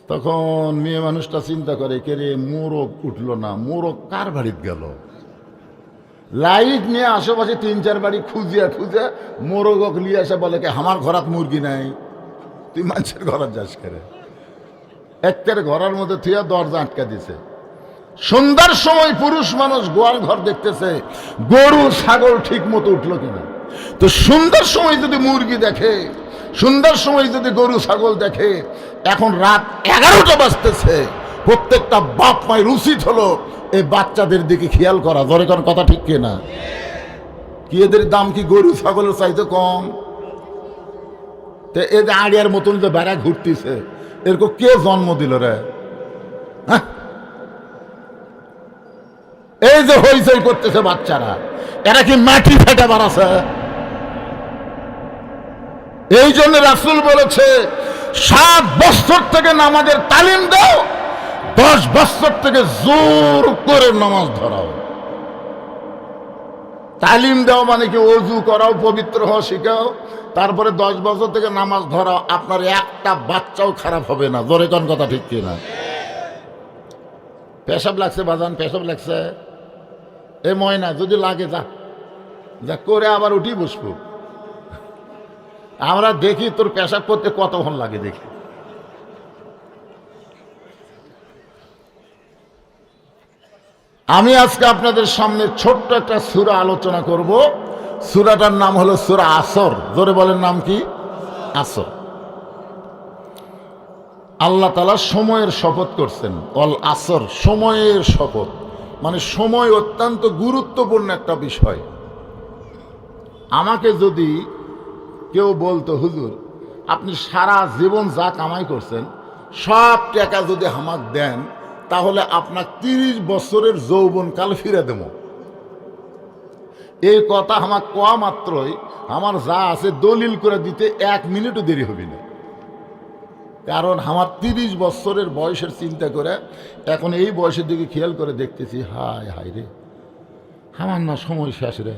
তখন মেয়ে মানুষটা চিন্তা করে, কে রে মোরগ উঠলো না, মোরগ কার বাড়িতে গেল? লাইট নিয়ে আশেপাশে 3-4 বাড়ি খুঁজিয়া মোরগ নিয়ে আসে, বলে কে আমার ঘরাত মুরগি নাই, তুই মানুষের ঘরাত যাস করে। একটা ঘরের মধ্যে থুয়া দরজা আটকা দিছে। সন্ধ্যার সময় পুরুষ মানুষ গোয়াল ঘর দেখতেছে, গরু ছাগল ঠিক মতো উঠলো কিনা। তো সন্ধ্যার সময় যদি মুরগি দেখে, সন্ধ্যার সময় যদি গরু ছাগল দেখে, এখন রাত 11টা বাজতেছে, প্রত্যেকটা বাপ মায়ের উচিত হলো এই বাচ্চাদের দিকে খেয়াল করা। ধরে কোন কথা ঠিক কিনা? কি এদের দাম কি গরু ছাগলের চাইতে কম? তো এই যে আড়িয়ার মতন যে বেড়া ঘুরতেছে, এরকম কে জন্ম দিল রে? হ্যাঁ, এই যে হইচই করতেছে বাচ্চারা, এরা কি মাটি ফেটে বাড়াছে? এই জন্য রাসূল বলেছে 7 বছর থেকে নামাজের তালিম দাও, 10 বছর থেকে জোর করে নামাজ ধরাও। তালিম দাও মানে কি? ওযু করাও, পবিত্র হওয়া শিখাও, তারপরে 10 বছর থেকে নামাজ ধরাও। আপনার একটা বাচ্চাও খারাপ হবে না। জোরে কোন কথা ঠিক কিনা? পেশাব লাগছে বাজান, পেশাব লাগছে, এ ময়না যদি লাগে যা করে আবার উঠি বসবো। আমরা দেখি তোর পেশাব করতে কতক্ষণ লাগে দেখি। আমি আজকে আপনাদের সামনে ছোট্ট একটা সূরা আলোচনা করব। সূরাটার নাম হলো সূরা আসর। জোরে বলেন, নাম কি? আসর। আল্লাহ তাআলা সময়ের শপথ করছেন, অল আসর, সময়ের শপথ। মানে সময় অত্যন্ত গুরুত্বপূর্ণ একটা বিষয়। আমাকে যদি কেউ বলতো, হুজুর আপনি সারা জীবন যা কামাই করছেন সব টাকা যদি আমাকে দেন তাহলে আপনার 30 বছরের যৌবনকাল ফিরে দেব, এই কথা আমার কোয়া মাত্রই আমার যা আছে দলিল করে দিতে 1 মিনিটও দেরি হবে না। কারণ আমার 30 বছরের বয়সের চিন্তা করে এখন এই বয়সের দিকে খেয়াল করে দেখতেছি, হায় হায় রে, আমার না সময় শেষ রে।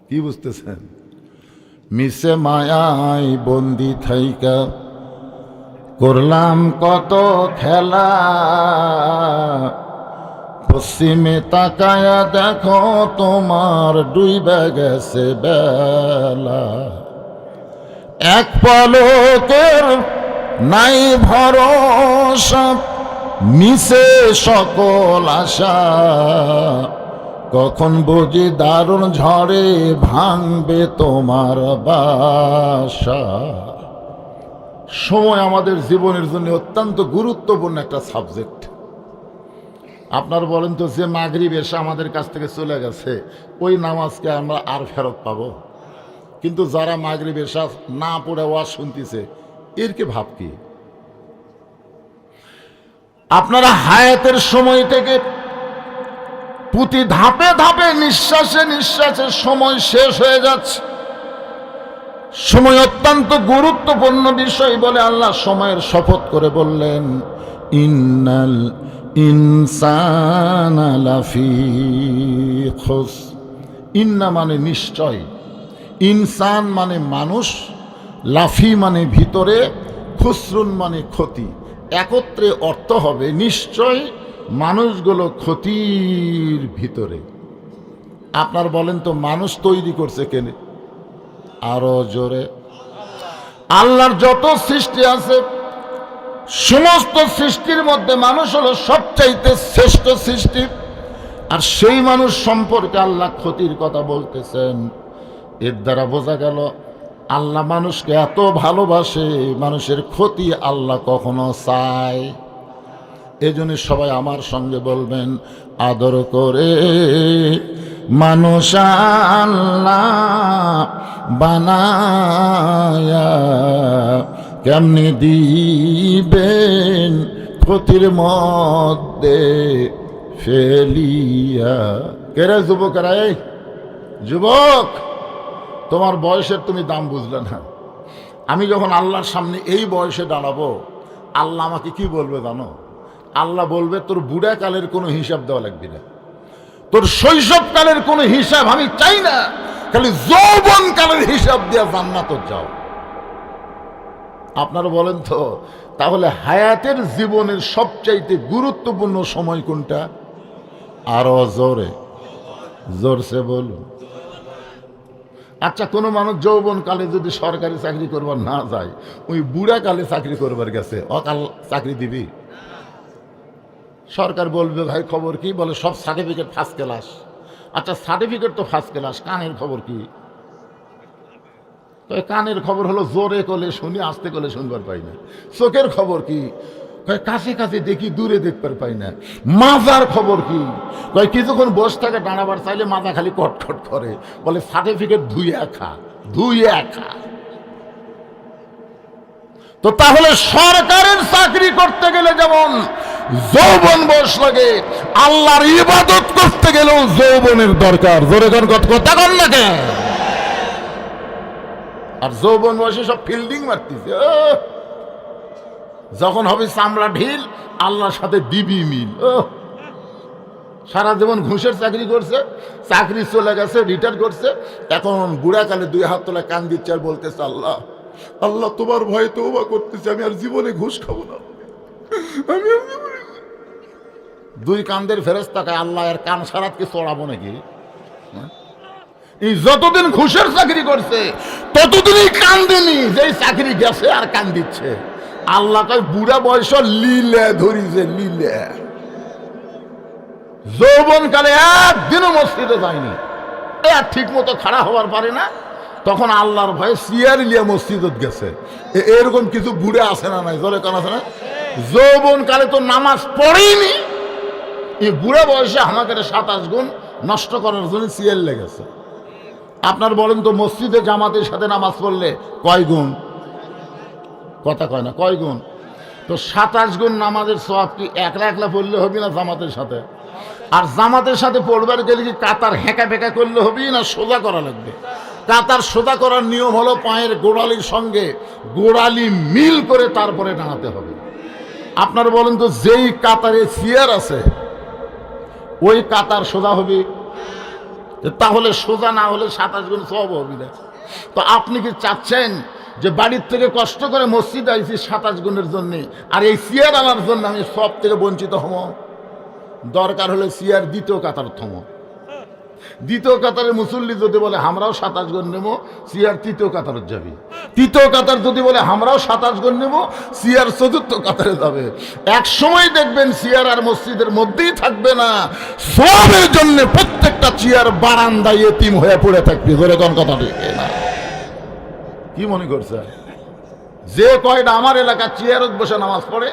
কি বুঝতেছেন? মিশে মায়ায় বন্দি থাইকা করলাম কত খেলা, পশ্চিমে তাকায়া দেখো তোমার ডুইবা গেছে বেলা, এক পলকের নাই ভরসা, মিশে সকল আশা, কখন বুঝি দারুণ ঝড়ে ভাঙবে তোমার বাসা। সময় আমাদের জীবনের জন্য অত্যন্ত গুরুত্বপূর্ণ একটা সাবজেক্ট। আপনার বলেন তো, যে মাগরিব এসে আমাদের কাছ থেকে চলে গেছে ওই নামাজকে আমরা আর ফেরত পাবো? কিন্তু যারা মাগরিব এসা না পড়ে ওয়াজ শুনতেছে এর কি ভাব কি? আপনারা হায়াতের সময় থেকে প্রতি ধাপে ধাপে নিঃশ্বাসে নিঃশ্বাসে সময় শেষ হয়ে যাচ্ছে। সময় অত্যন্ত গুরুত্বপূর্ণ বিষয় বলে আল্লাহ সময়ের শপথ করে বললেন, ইন্নাল ইনসানা লাফি খুস। ইন্না মানে নিশ্চয়, ইনসান মানে মানুষ, লাফি মানে ভিতরে, খুসরুন মানে ক্ষতি। একত্রে অর্থ হবে নিশ্চয় মানুষগুলো ক্ষতির ভিতরে। আপনার বলেন তো, মানুষ তৈরি করছে কেন? আরো জোরে। আল্লাহর যত সৃষ্টি আছে সমস্ত সৃষ্টির মধ্যে মানুষ হলো সবচাইতে শ্রেষ্ঠ সৃষ্টি। আর সেই মানুষ সম্পর্কে আল্লাহ ক্ষতির কথা বলতেছেন। এর দ্বারা বোঝা গেল আল্লাহ মানুষকে এত ভালোবাসে, মানুষের ক্ষতি আল্লাহ কখনো চায়। এই জন্য সবাই আমার সঙ্গে বলবেন, আদর করে মানুষ আল্লাহ বানায়া কেমনি দিবেন ক্ষতির মধ্যে ফেলিয়া। কেরে যুবকেরা, এই যুবক, তোমার বয়সের তুমি দাম বুঝলে না। আমি যখন আল্লাহর সামনে এই বয়সে দাঁড়াবো আল্লাহ আমাকে কি বলবে জানো? আল্লাহ বলবে, তোর বুড়া কালের কোনো হিসাব দেওয়া লাগবে না, তোর শৈশবকালের কোনো হিসাব আমি চাই না, খালি যৌবন কালের হিসাব দিয়ে জান্নাতে যাও। আপনারা বলেন তো, তাহলে হায়াতের জীবনের সবচাইতে গুরুত্বপূর্ণ সময় কোনটা? আরো জোরে, জোরসে বলুন। আচ্ছা, কোনো মানুষ যৌবন কালে যদি সরকারি চাকরি করবার না যায়, ওই বুড়া কালে চাকরি করবার গেছে, অকাল চাকরি দিবি? সরকার বলবে, ভাই খবর কি? বলে সব সার্টিফিকেট ফার্স্ট ক্লাস। আচ্ছা, সার্টিফিকেট তো ফার্স্ট ক্লাস, কানের খবর কি? তো কানের খবর হলো জোরে করলে শুনি, আস্তে করলে শুনবার পাই না। চোখের খবর কি? কাছে কাছে দেখি, দূরে দেখবার পাই না। মাজার খবর কি? কিছুক্ষণ বসে থাকে, দাঁড়াবার চাইলে মাজা খালি কটখট করে। বলে সার্টিফিকেট ধুইয়া খা, ধুইয়া খা। তো তাহলে সরকারের চাকরি করতে গেলে যেমন যৌবন বয়স লাগে, আল্লাহর ইবাদত করতে গেলেও যৌবনের দরকার। জোরে গান কথা কন না কেন? আর যৌবন বয়সে সব ফিল্ডিং মারতেছে। যখন হবে চামড়া ঢিল, আল্লাহর সাথে দিবি মিল। সারা জীবন ঘুষের চাকরি করছে, চাকরি চলে গেছে, রিটায়ার করছে, এখন বুড়াকালে 2 হাত তোলা কান দিচ্ছে আর বলতেছে, আল্লাহ আল্লাহ তোমার ভয়ে তওবা করতেছে, আমি আর জীবনে ঘুষ খাবো না। আমি 2 কান্দের ফেরেশতাকে আল্লাহ এর কান সারাতকে চড়াবো নাকি? এই যতদিন ঘুষের চাকরি করছে ততদিনই কান্দেনি, যেই চাকরি গেছে আর কান দিচ্ছে। আল্লাহ কয় বুড়া বয়স লীলা ধরিছে, লীলা। যৌবনকালে একদিনও মসজিদে যায়নি, আর ঠিক মতো খাড়া হওয়ার পারে না, তখন আল্লাহর ভয়ে সিয়ার লিয়া মসজিদত গেছে। এরকম কিছু বুড়ে আসে না? নাই জোরে কান আছে না? যৌবন কালে তো নামাজ পড়েইনি, এই বুড়া বয়সে আমাদের 27 গুণ নষ্ট করার জন্য সিয়ার লেগেছে। আপনার বলেন তো, মসজিদে জামাতের সাথে নামাজ পড়লে কয় গুণ? কথা কয় না, কয় গুণ? তো 27 গুণ নামাজের সওয়াবটি একলা একলা পড়লে হবে না জামাতের সাথে? আর জামাতের সাথে পড়বার গেলে কি কাতার হেঁকা ফেঁকা করলে হবে না সোজা করা লাগবে? কাতার সোজা করার নিয়ম হলো পায়ের গোড়ালির সঙ্গে গোড়ালি মিল করে তারপরে দাঁড়াতে হবে। আপনার বলেন তো, যেই কাতারে চেয়ার আছে ওই কাতার সোজা হবে? তাহলে সোজা না হলে 27 গুণ সওয়াব হবে না। তো আপনি কি চাচ্ছেন যে বাড়ির থেকে কষ্ট করে মসজিদে আইছি 27 গুণের জন্যে, আর এই চেয়ার আনার জন্য আমি সব থেকে বঞ্চিত হব? দরকার হলে চেয়ার দ্বিতীয় কাতার থম। দ্বিতীয় কাতারের মুসল্লি যদি বলে আমরাও 27 গুণ নেব, চেয়ার তৃতীয় কাতারে যাবি। তৃতীয় কাতার যদি বলে আমরাও 27 গুণ নেব, চেয়ার চতুর্থ কাতারে যাবে। এক সময় দেখবেন চেয়ার আর মসজিদের মধ্যেই থাকবে না, সবের জন্য প্রত্যেকটা চেয়ার বারান্দায় এতিম হয়ে পড়ে থাকবে। ধরে কোন কথা ঠিক না? কি মনে করছে? যে কয়টা আমার এলাকার চেয়ারত বসে নামাজ পড়ে,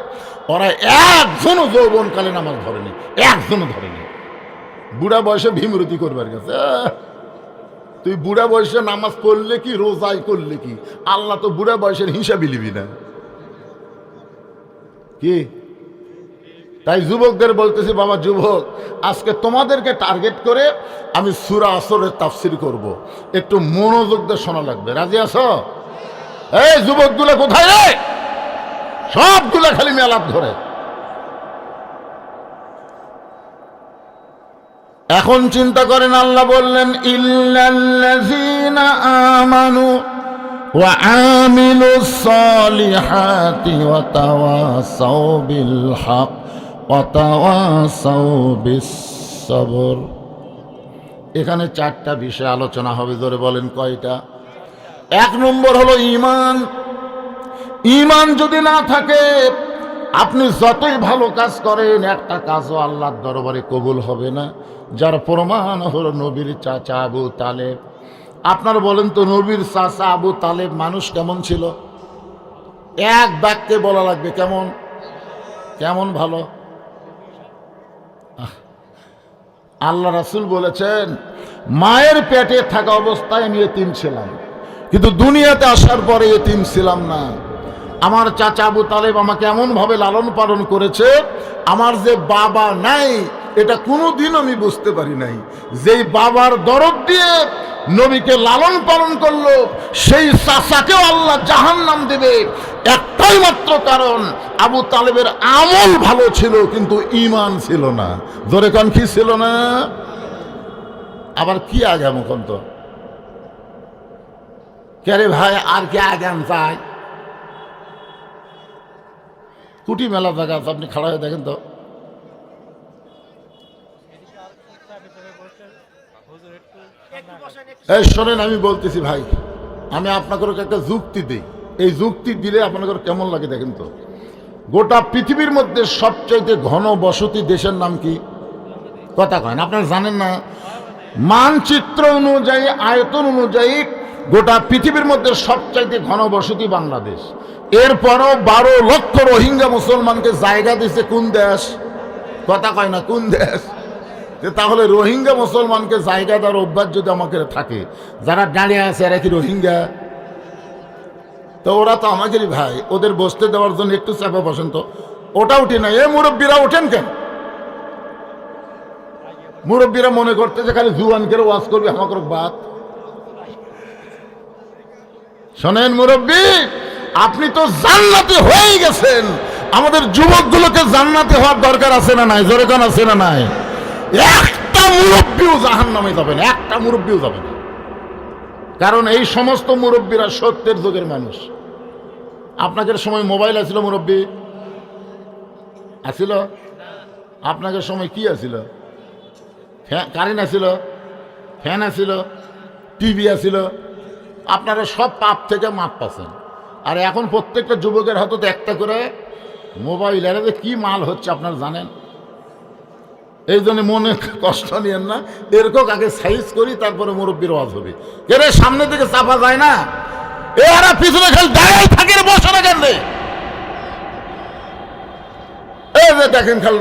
ওরা একজনও যৌবনকালে নামাজ ধরেনি, একজনও ধরেনি। বুড়া বয়সে ভীমরতি করবার গেছে। তুই বুড়া বয়সে নামাজ পড়লে কি, রোজাই করলে কি, আল্লাহ তো বুড়া বয়সের হিসাবই লিবি না কি? তাই যুবকদের বলতেছি, বাবা যুবক, আজকে তোমাদেরকে টার্গেট করে আমি সূরা আসরের তাফসীর করব, একটু মনোযোগ দিয়ে শোনা লাগবে। রাজি আছো? এই যুবকগুলো কোথায় রে? সবগুলা খালি মেলাপ ধরে। এখন চিন্তা করেন, আল্লাহ বললেন ইল্লাল্লাযীনা আমানু ওয়া আমিলুস সালিহাতি ওয়া তাওয়াসাউ বিল হক ওয়া তাওয়াসাউ বিস সবর। এখানে 4টা বিষয় আলোচনা হবে। ধরে বলেন কয়টা? 1 নম্বর হলো ঈমান। ঈমান যদি না থাকে, আপনি যতই ভালো কাজ করেন, একটা কাজও আল্লাহর দরবারে কবুল হবে না। যার প্রমাণ হলো নবীর চাচা আবু তালেব। আপনার বলেন তো, নবীর চাচা আবু তালেব মানুষ কেমন ছিল? এক বাক্যে বলা লাগবে, কেমন? কেমন ভালো? আল্লাহ রাসূল বলেছেন, মায়ের পেটে থাকা অবস্থায় আমি এতিম ছিলাম, কিন্তু দুনিয়াতে আসার পরে এতিম ছিলাম না। আমার চাচা আবু তালেব আমাকে এমনভাবে লালন পালন করেছে, আমার যে বাবা নাই এটা কোনোদিন আমি বুঝতে পারি নাই। যেই বাবার দরদ দিয়ে নবীকে লালন পালন করলো, সেই চাচাকেও আল্লাহ জাহান্নাম দেবে। একটাই মাত্র কারণ, আবু তালেবের আমল ভালো ছিল কিন্তু ঈমান ছিল না। জোরে কান, কি ছিল না? আবার কি আগাম এখন তো কে ভাই, আর কি আগাম চাই? কুটি মেলা জায়গা আছে, আপনি খাড়া হয়ে দেখেন তো। এই শোনেন, আমি বলতেছি ভাই, আমি আপনাকে একটা যুক্তি দিই। এই যুক্তি দিলে আপনাদের কেমন লাগে দেখেন তো। গোটা পৃথিবীর মধ্যে সবচাইতে ঘন বসতি দেশের নাম কি? কথা কয় না, আপনারা জানেন না? মানচিত্র অনুযায়ী, আয়তন অনুযায়ী গোটা পৃথিবীর মধ্যে সবচাইতে ঘন বসতি বাংলাদেশ। এরপরও 12 লক্ষ রোহিঙ্গা মুসলমানকে জায়গা দিয়েছে কোন দেশ? কথা কয় না, কোন দেশ? তাহলে রোহিঙ্গা মুসলমানকে জায়গা দেওয়ার অভ্যাস যদি আমাকে থাকে, যারা দাঁড়িয়ে আছে এরা কি রোহিঙ্গা? তো ওরা তো আমাদেরই ভাই, ওদের বসতে দেওয়ার জন্য একটু চাপা বসেন তো। ওটা উঠি না, এ মুরব্বীরা ওঠেন কেন? মুরব্বীরা মনে করতে যে খালি জুয়ানকে ওয়াজ করবে, আমাকে বাদ। শোনেন মুরব্বী, আপনি তো জান্নাতে হয়ে গেছেন, আমাদের যুবকগুলোকে জান্নাতে হওয়ার দরকার আছে না নাই? জোরে কান, আছে না নাই? একটা মুরব্বীও জাহান্নামে যাবে না, একটা মুরব্বীও যাবে না। কারণ এই সমস্ত মুরব্বীরা সত্যের যুগের মানুষ। আপনাদের সময় মোবাইল আছিল? মুরব্বী আছিল? আপনাদের সময় কি আছিল? কারেন্ট আছিল, ফ্যান আছিল, টিভি আছিল। আপনারা সব পাপ থেকে মাপ পাচ্ছেন। আর এখন প্রত্যেকটা যুবকের হাতে একটা করে মোবাইল। এর কি মাল হচ্ছে আপনারা জানেন? এই জন্য মনে কষ্ট নিয়েন না, এরকম আগে সাইজ করি তারপরে মুরব্বীর ওয়াজ হবে। এর সামনে থেকে চাপা যায় না, এরা পিছনে খেলে দাঁড়াই থাকে, বসে না কেন? এই যে দেখেন খালি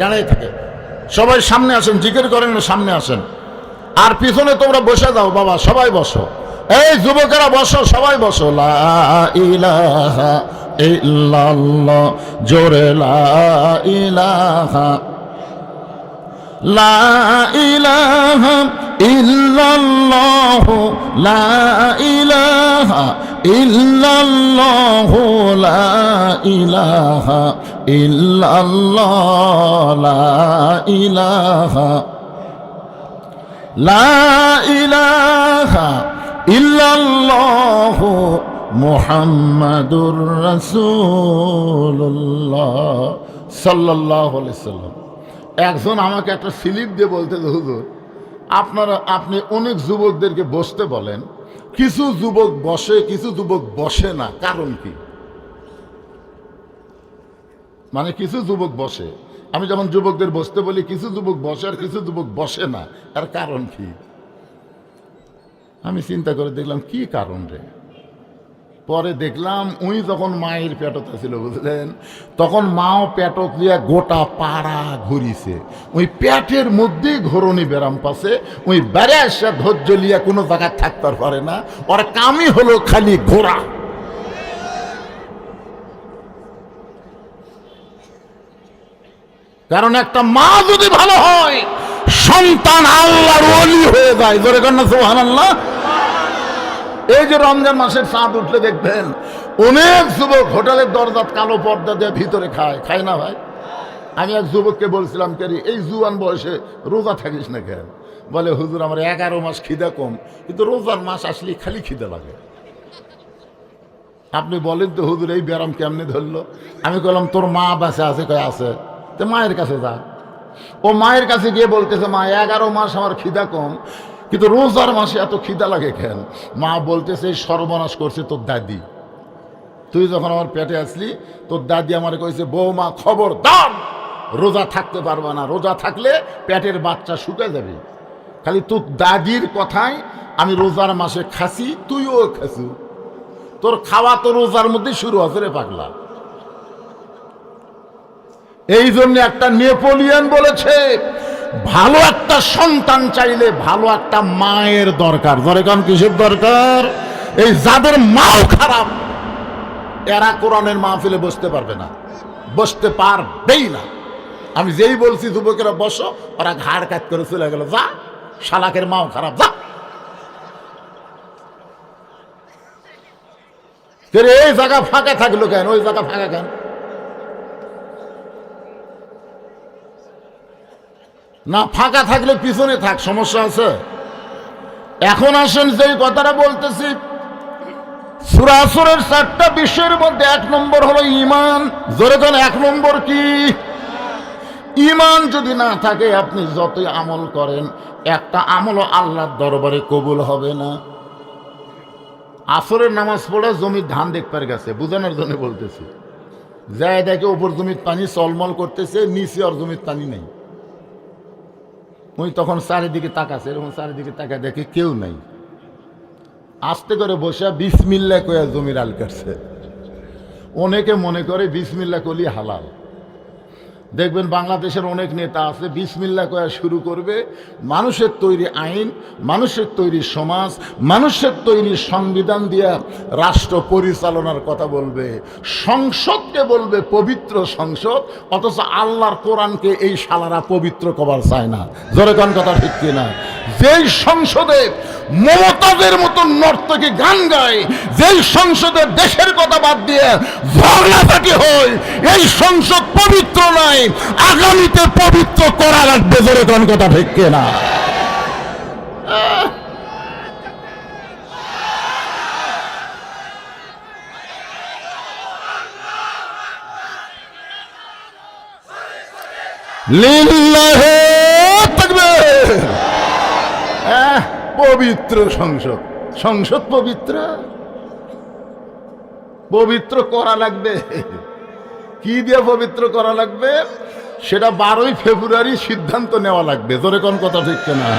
দাঁড়াই থাকে। সবাই সামনে আসেন, জিকির করেন, সামনে আসেন। আর পিছনে তোমরা বসে যাও বাবা, সবাই বসো। এই যুবকেরা বসো, সবাই বসো। লা ইলাহা ইল্লাল্লাহ, জোরে লা ইলাহা, লা ইলাহা ইল্লাল্লাহ, লা ইলাহা ইল্লাল্লাহ, লা ইলাহা ইল্লাল্লাহ, লা ইলাহা, লা ইলাহা ইল্লাল্লাহ, মুহাম্মাদুর রাসূলুল্লাহ সাল্লাল্লাহু আলাইহি সাল্লাম। একজন আমাকে একটা স্লিপ দিয়ে বলতে, হুজুর আপনি অনেক যুবকদেরকে বসতে বলেন, কিছু যুবক বসে, কিছু যুবক বসে না, কারণ কি? মানে কিছু যুবক বসে, আমি যখন যুবকদের বসতে বলি, কিছু যুবক বসে আর কিছু যুবক বসে না, এর কারণ কি? আমি চিন্তা করে দেখলাম কি কারণ রে। পরে দেখলাম উনি যখন মায়ের পেটতে ছিল, বুঝলেন, তখন মাও পেটত লিয়া গোটা পাড়া ঘুরিছে, ওই পেটের মধ্যেই ঘরণী ব্যারাম পাশে, ওই বেড়ে আসা ধৈর্য লিয়া কোনো জায়গায় থাকতে পারে না, ওর কামই হলো খালি ঘোরা। কারণ একটা মা যদি ভালো হয়, সন্তান আল্লাহর ওলি হয়ে যায়। জোরে কন্যা সুবহানাল্লাহ। এই যে রমজান মাসের চাঁদ উঠলে দেখবেন অনেক যুবক হোটেলের দরজাত কালো পর্দা দিয়ে ভিতরে খায় না ভাই? আমি এক যুবককে বলছিলাম, কেরি এই জুয়ান বয়সে রোজা থাকিস না কেন? বলে, হুজুর আমার 11 মাস খিদা কম, কিন্তু রোজার মাস আসলে খালি খিদা লাগে। আপনি বলেন তো হুজুর এই ব্যারাম কেমনে ধরলো? আমি বললাম, তোর মা বাসে আছে? কয় আছে। তো মায়ের কাছে যা। ও মায়ের কাছে গিয়ে বলতেছে, মা 11 মাস আমার খিদা কম, কিন্তু রোজার মাসে এত খিদা লাগে কেন? মা বলতেছে, সর্বনাশ করছে তোর দাদি। তুই যখন আমার পেটে আসলি, তোর দাদি আমার কইছে, বৌমা খবরদার, রোজা থাকতে পারবে না, রোজা থাকলে পেটের বাচ্চা শুকে যাবে। খালি তোর দাদির কথায় আমি রোজার মাসে খাসি, তুইও খাসু, তোর খাওয়া তো রোজার মধ্যে শুরু হচ্ছে রে পাগলা। এই জন্য একটা নেপোলিয়ন বলেছে, ভালো একটা সন্তান চাইলে ভালো একটা মায়ের দরকার। ধরে কারণ কিসের দরকার? এই যাদের মাও খারাপ, এরা কোরআনের মাহফিলে বসতে পারবে না, বসতে পারবেই না। আমি যেই বলছি যুবকেরা বসো, ওরা ঘাড় কাট করে চলে গেল, যা শালাকের মাও খারাপ, যা। এই জায়গা ফাঁকা থাকলো কেন? ওই জায়গা ফাঁকা কেন? না ফাঁকা থাকলে পিছনে থাক, সমস্যা আছে? এখন আসেন যেই কথাটা বলতেছি, সূরা আসরের 4টা বিষয়ের মধ্যে 1 নম্বর হলো ঈমান। জোরে বলেন 1 নম্বর কি? ঈমান যদি না থাকে, আপনি যতই আমল করেন, একটা আমলও আল্লাহর দরবারে কবুল হবে না। আসরের নামাজ পড়ে জমির ধান দেখতে গেছে, বুঝানোর জন্য বলতেছি। যায় দেখে ওপর জমির পানি চলমল করতেছে, নিচে আর জমির পানি নেই। ওই তখন চারিদিকে তাকাছে, এরকম চারিদিকে তাকা দেখে কেউ নাই। আস্তে করে বসে বিসমিল্লাহ কয়া জমির আল কাটছে। অনেকে মনে করে বিসমিল্লাহ কলি হালাল। দেখবেন বাংলাদেশের অনেক নেতা আছে, বিসমিল্লাহ কয়া শুরু করবে, মানুষের তৈরি আইন, মানুষের তৈরি সমাজ, মানুষের তৈরি সংবিধান দিয়া রাষ্ট্র পরিচালনার কথা বলবে, সংসদকে বলবে পবিত্র সংসদ, অথচ আল্লাহর কোরআনকে এই শালারা পবিত্র কবার চায় না। জোরে কোন কথা ঠিক কিনা? যেই সংসদে মমতাজের মতো নর্তকী গান গায়, যেই সংসদের দেশের কথা বাদ দিয়ে ঝগড়াঝাটি হয়, এই সংসদ পবিত্র নয়, আগামীতে পবিত্র করা লাগবে। জোরে কোন কথা ঠিক কিনা? লিল্লাহি তাকবীর। পবিত্র সংসদ, সংসদ পবিত্র, পবিত্র করা লাগবে। কি দিয়ে পবিত্র করা লাগবে? সেটা 12ই ফেব্রুয়ারি সিদ্ধান্ত নেওয়া লাগবে। জোরে কোন কথা ঠিক না?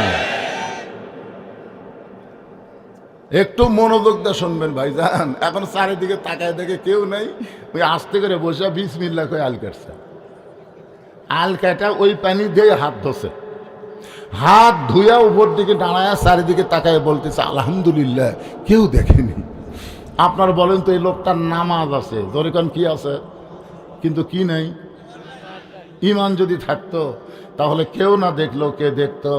একটু মনোযোগ দিয়ে শুনবেন ভাইজান। এখন চারিদিকে তাকায় দেখে কেউ নেই, ওই আস্তে করে বসে বিসমিল্লাহ কয়ে আল কাটছে। আল কাটা ওই পানি দিয়ে হাত ধোছে, হাত ধুয়া উপর দিকে দাঁড়ায় চারিদিকে তাকায় বলতেছে আলহামদুলিল্লাহ, কেউ দেখেনি। আপনার বলেন তো এই লোকটার নামাজ আছে, জোরে কোন কি আছে, কিন্তু কি নাই? ঈমান যদি থাকতো তাহলে কেউ না দেখলো কে দেখতো?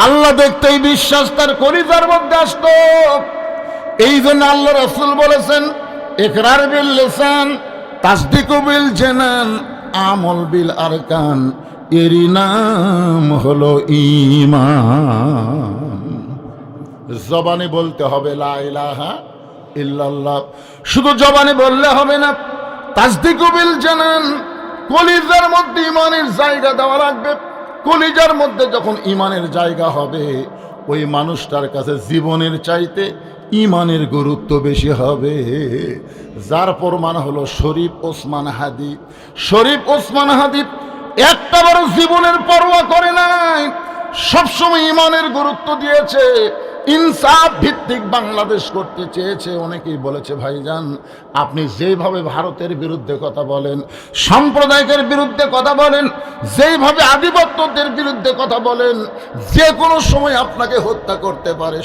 আল্লাহ দেখতেই বিশ্বাস তার কলিজার মধ্যে আসতো। এই জন্য আল্লাহ রাসূল বলেছেন ইকরার বিল লিসান তাসদিকু বিল জানান আমল বিল আরকান, এরই নাম হলো ঈমান। জবানে বলতে হবে লা ইলাহা ইল্লাল্লাহ, শুধু জবানে বললে হবে না, তাসদিকু বিল জানান, কলিজার মধ্যে ঈমানের জায়গা দেওয়া লাগবে। কলিজার মধ্যে যখন ঈমানের জায়গা হবে, ওই মানুষটার কাছে জীবনের চাইতে ঈমানের গুরুত্ব বেশি হবে। যার প্রমাণ হলো শরীফ ওসমান হাদি। শরীফ ওসমান হাদি একটা বড় জীবনের পরোয়া করে নাই, সবসময় ঈমানের গুরুত্ব দিয়েছে। ইনসাফ ভিত্তিক বাংলাদেশ করতে চেয়েছে। অনেকেই বলেছে ভাইজান আপনি যেভাবে ভারতের বিরুদ্ধে কথা বলেন, সাম্প্রদায়িকের বিরুদ্ধে কথা বলেন, যেইভাবে আধিপত্যদের বিরুদ্ধে কথা বলেন, যে কোনো সময় আপনাকে হত্যা করতে পারে।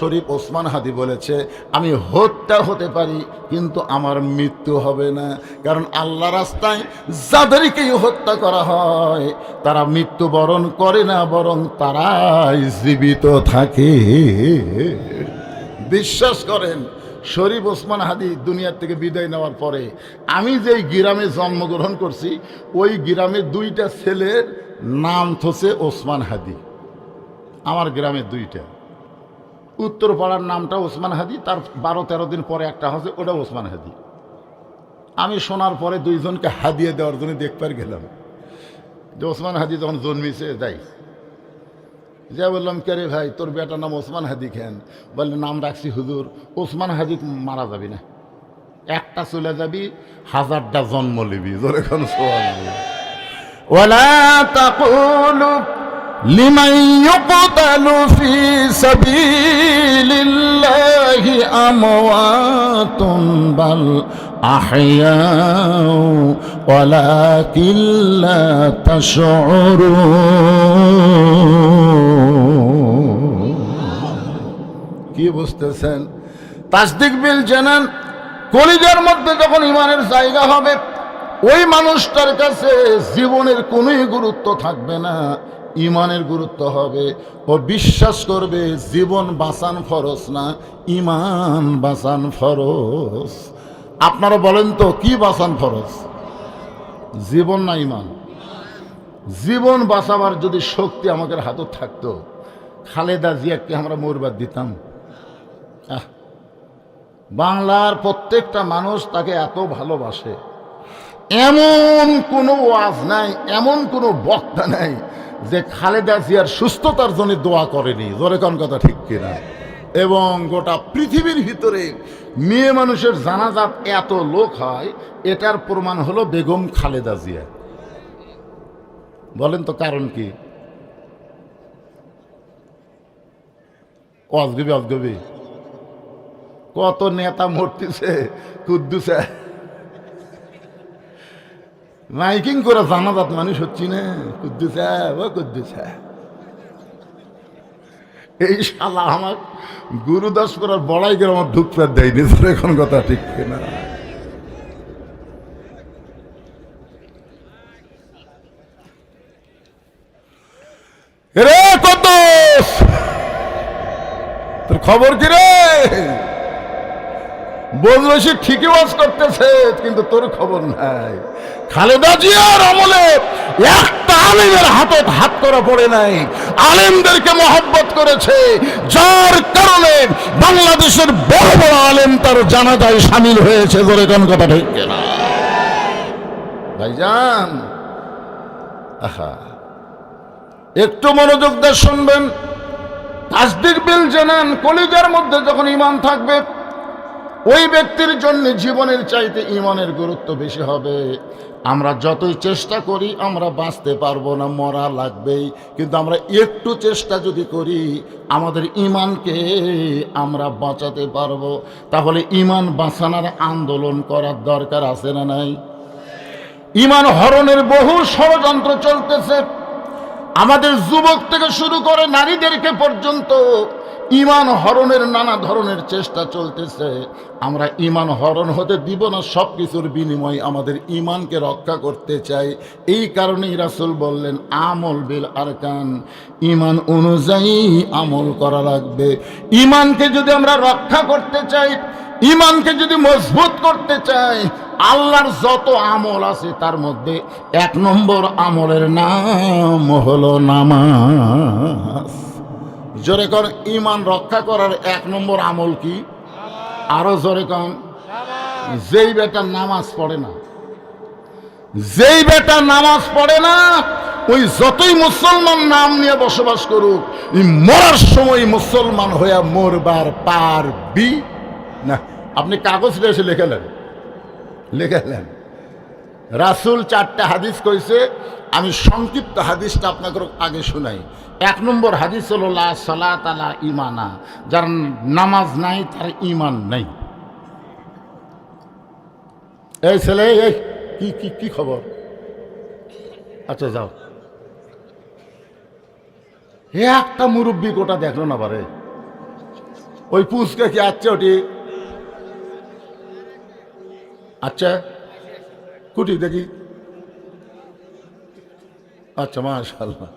শরীফ ওসমান হাদি বলেছে আমি হত্যা হতে পারি কিন্তু আমার মৃত্যু হবে না, কারণ আল্লাহ রাস্তায় যাদেরকেই হত্যা করা হয় তারা মৃত্যুবরণ করে না, বরং তারাই জীবিত থাকে। বিশ্বাস করেন, শরীফ ওসমান হাদি দুনিয়ার থেকে বিদায় নেওয়ার পরে আমি যেই গ্রামে জন্মগ্রহণ করছি ওই গ্রামে 2টা ছেলের নাম থসে ওসমান হাদি। আমার গ্রামে 2টা, উত্তরপাড়ার নামটা ওসমান হাদি, তার 12-13 দিন পরে একটা হচ্ছে ওটা ওসমান হাদি। আমি শোনার পরে 2জনকে হাদিয়ে দেওয়ার জন্য দেখবার গেলাম যে ওসমান হাদি যখন জন্মিছে যাই, যা বললাম কে রে ভাই তোর বেটার নাম ওসমান হাদি কেন? বললে নাম রাখছি হুজুর, ওসমান হাদি মারা যাবি না, একটা চলে যাবি, 1000টা জন্ম নিবি। জোরে কোন সুবহানাল্লাহ। ওয়ালা তাকুলু লিমান ইউকতালু ফি সাবিলিল্লাহি আমওয়াতুন বাল আহইয়াউ ওয়ালাকিন লা তাশউরুন। কি বুঝতেছেন? তাসদিক বিল জানান, কলিজার মধ্যে যখন ঈমানের জায়গা হবে ওই মানুষটার কাছে জীবনের কোনোই গুরুত্ব থাকবে না, ঈমানের গুরুত্ব হবে। ও বিশ্বাস করবে জীবন বাঁচান ফরজ না, ঈমান বাঁচান ফরজ। আপনারা বলেন তো কি বাঁচান ফরজ, জীবন না ঈমান? জীবন বাঁচাবার যদি শক্তি আমাদের হাতে থাকতো, খালেদা জিয়াকে আমরা মরবার দিতাম? বাংলার প্রত্যেকটা মানুষ তাকে এত ভালোবাসে, এমন কোনো ওয়াজ নাই, এমন কোনো বক্তা নাই যে খালেদা জিয়ার সুস্থতার জন্য দোয়া করেনি। জোরে কোন কথা ঠিক কিনা? এবং গোটা পৃথিবীর ভিতরে মেয়ে মানুষের জানাজাত এত লোক হয়, এটার প্রমাণ হলো বেগম খালেদা জিয়া। বলেন তো কারণ কি? অজগবি অজগবি কত নেতা মরতেছে, কুদ্দুসে মাইকিং করে জানাজাত মানুষ হচ্ছি না, কুদ্দুসা ও কুদ্দুসা। এই শালা আমার গুরুদাস করার বড়াই করে আমার ঢুকতে দেয়নি। এখন কথা ঠিক না? রে কুদ্দুস, তোর খবর কি রে? বজরসি ঠিকই ওয়াজ করতেছে কিন্তু তোর খবর নাই। খালেদা জিয়ার আমলে একটা আলেমের হাতে হাত করা পড়ে নাই, আলেমদেরকে মহব্বত করেছে, যার কারণে বাংলাদেশের বড় বড় আলেম তার জানাজায় শামিল হয়েছে। বলে কোন কথা ঠিক না ভাইজান? আহা, একটু মনোযোগ দিয়ে শুনবেন। তাসদিক বিল জানান, কলিজার মধ্যে যখন ঈমান থাকবে ওই ব্যক্তির জন্য জীবনের চাইতে ঈমানের গুরুত্ব বেশি হবে। আমরা যতই চেষ্টা করি আমরা বাঁচতে পারবো না, মরা লাগবেই, কিন্তু আমরা একটু চেষ্টা যদি করি আমাদের ঈমানকে আমরা বাঁচাতে পারবো। তাহলে ঈমান বাঁচানোর আন্দোলন করার দরকার আছে না নাই? ঈমান হরণের বহু ষড়যন্ত্র চলতেছে, আমাদের যুবক থেকে শুরু করে নারীদেরকে পর্যন্ত ঈমান হরণের নানা ধরনের চেষ্টা চলতেছে। আমরা ঈমান হরণ হতে দিব না, সব কিছুর বিনিময়ে আমাদের ঈমানকে রক্ষা করতে চাই। এই কারণেই রাসূল বললেন আমল বিল আরকান, ঈমান অনুযায়ী আমল করা লাগবে। ঈমানকে যদি আমরা রক্ষা করতে চাই, ঈমানকে যদি মজবুত করতে চাই, আল্লাহর যত আমল আছে তার মধ্যে 1 নম্বর আমলের নাম হলো নামাজ। জোরে কর, ঈমান রক্ষা করার 1 নম্বর আমল কি? আরো জোরে কর। যেই বেটা নামাজ পড়ে না, যেই বেটা নামাজ পড়ে না, ওই যতই মুসলমান নাম নিয়ে বসবাস করুক, মরার সময় মুসলমান হইয়া মরবার পারবি না। আপনি কাগজ এসে লিখেলেন, রাসূল 4টা হাদিস কইছে, আমি সংক্ষিপ্ত হাদিসটা আপনাকে আগে শুনাই। 1 নম্বর হাদিস হলো লা সালাতা লা ঈমানা, যার নামাজ নাই তার ঈমান নাই। এই ছেলে, এই কি খবর? আচ্ছা যাও। একটা মুরব্বী কোটা দেখলো না বারে, ওই পুষকে কি আচ্ছা ওটি আচ্ছা কুটি দেখি। আচ্ছা মাশাআল্লাহ।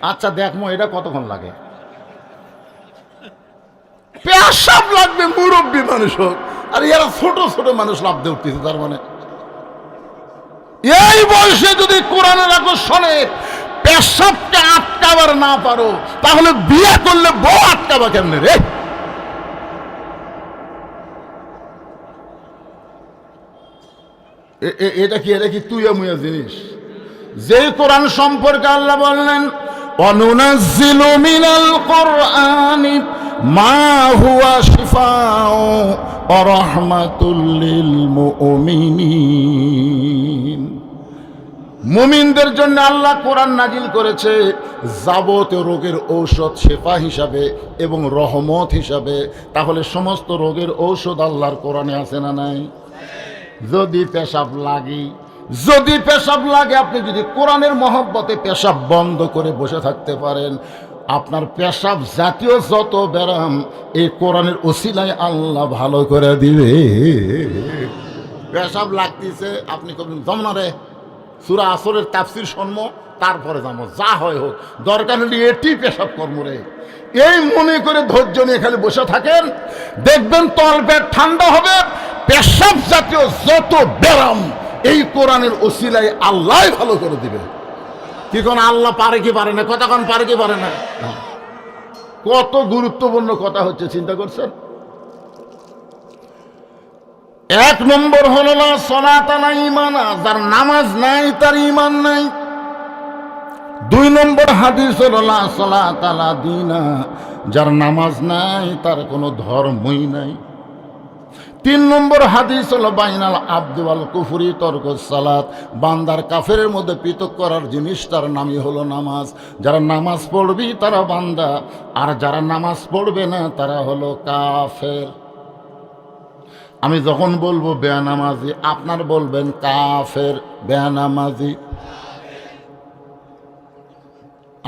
আচ্ছা দেখমো এটা কতক্ষণ লাগে? পেশাব লাগবে মুরব্বী মানুষ হোক, আর এরা ছোট ছোট মানুষ লাফতে উঠতেছে। তার মানে এই বয়সে যদি কোরআনের আকর্ষণে পেশাবকে আটকাবার না পারো, তাহলে বিয়ে করলে বউ আটকাবা কেমনে রে? এটা কি তুইয়া মুয়া জিনিস? যে কোরআন সম্পর্কে আল্লাহ বললেন অনুনাজ্জিলু মিনাল কুরআনি মা হুয়া শিফাউ ওয়া রাহমাতুল লিল মুমিনিন। মুমিনদের জন্য আল্লাহ কোরআন নাজিল করেছে যাবতীয় রোগের ঔষধ শেফা হিসাবে এবং রহমত হিসাবে। তাহলে সমস্ত রোগের ঔষধ আল্লাহর কোরআনে আছে না নাই? যদি পেশাব লাগে, আপনি যদি কোরআনের মহব্বতে পেশাব বন্ধ করে বসে থাকতে পারেন, আপনার পেশাব জাতীয় যত ব্যারাম এই কোরআনের ওসিলায় আল্লাহ ভালো করে দিবে। পেশাব লাগতেছে, আপনি কবেন জমনা রে, সূরা আসরের তাফসীর শুনবো, তারপরে যাবো, যা হয় হোক, দরকার হলে এটি পেশাব কর্ম রে, এই মনে করে ধৈর্য নিয়ে খালি বসে থাকেন, দেখবেন তল পেট ঠান্ডা হবে। পেশাব জাতীয় যত ব্যারাম এই কোরআনের ওসিলায় আল্লাহ ভালো করে দিবে। কি কোন আল্লাহ পারে কি পারে না? কতক্ষণ পারে কি পারে না? কত গুরুত্বপূর্ণ কথা হচ্ছে, চিন্তা করছেন? 1 নম্বর হলো লা সালাতা লা ঈমানা, যার নামাজ নাই তার ঈমান নাই। 2 নম্বর হাদিস হলো লা সালাতা লা দীনা, যার নামাজ নাই তার কোনো ধর্মই নাই। 3 নম্বর হাদিস হলো বাইনাল আবদি ওয়াল কুফরি তরকুস সালাত, বান্দার কাফেরের মধ্যে পৃথক করার জিনিসটার নামই হলো নামাজ। যারা নামাজ পড়বি তারা বান্দা, আর যারা নামাজ পড়বে না তারা হলো কাফের। আমি যখন বলবো বেনামাজি, আপনার বলবেন কাফের, বেনামাজি।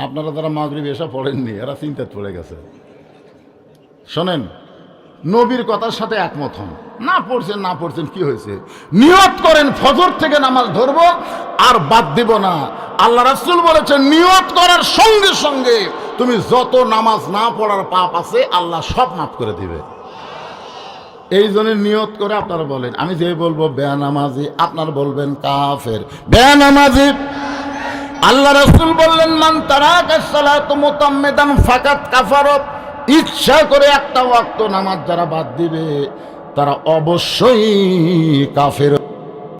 আপনারা যারা মাগরিব এসা পড়েননি এরা চিন্তায় পড়ে গেছে। শোনেন, নবীর কথার সাথে একমত হন। না পড়ছেন কি হয়েছে? নিয়ত করেন ফজর থেকে নামাজ ধরবো আর বাদ দিব না। আল্লাহ রাসূল বলেছেন নিয়ত করার সঙ্গে সঙ্গে তুমি যত নামাজ না পড়ার পাপ আছে আল্লাহ সব মাফ করে দিবে। এই জন্য নিয়ত করে আপনারা বলেন, আমি যে বলবো বেনামাজি, আপনার বলবেন কাফের, বেনামাজি। আল্লাহ রাসূল বললেন মান তারাকা সালাতু মুতাম্মিদান ফাকাত কাফারা, ইচ্ছা করে একটা ওয়াক্ত নামাজ যারা বাদ দিবে তারা অবশ্যই কাফের।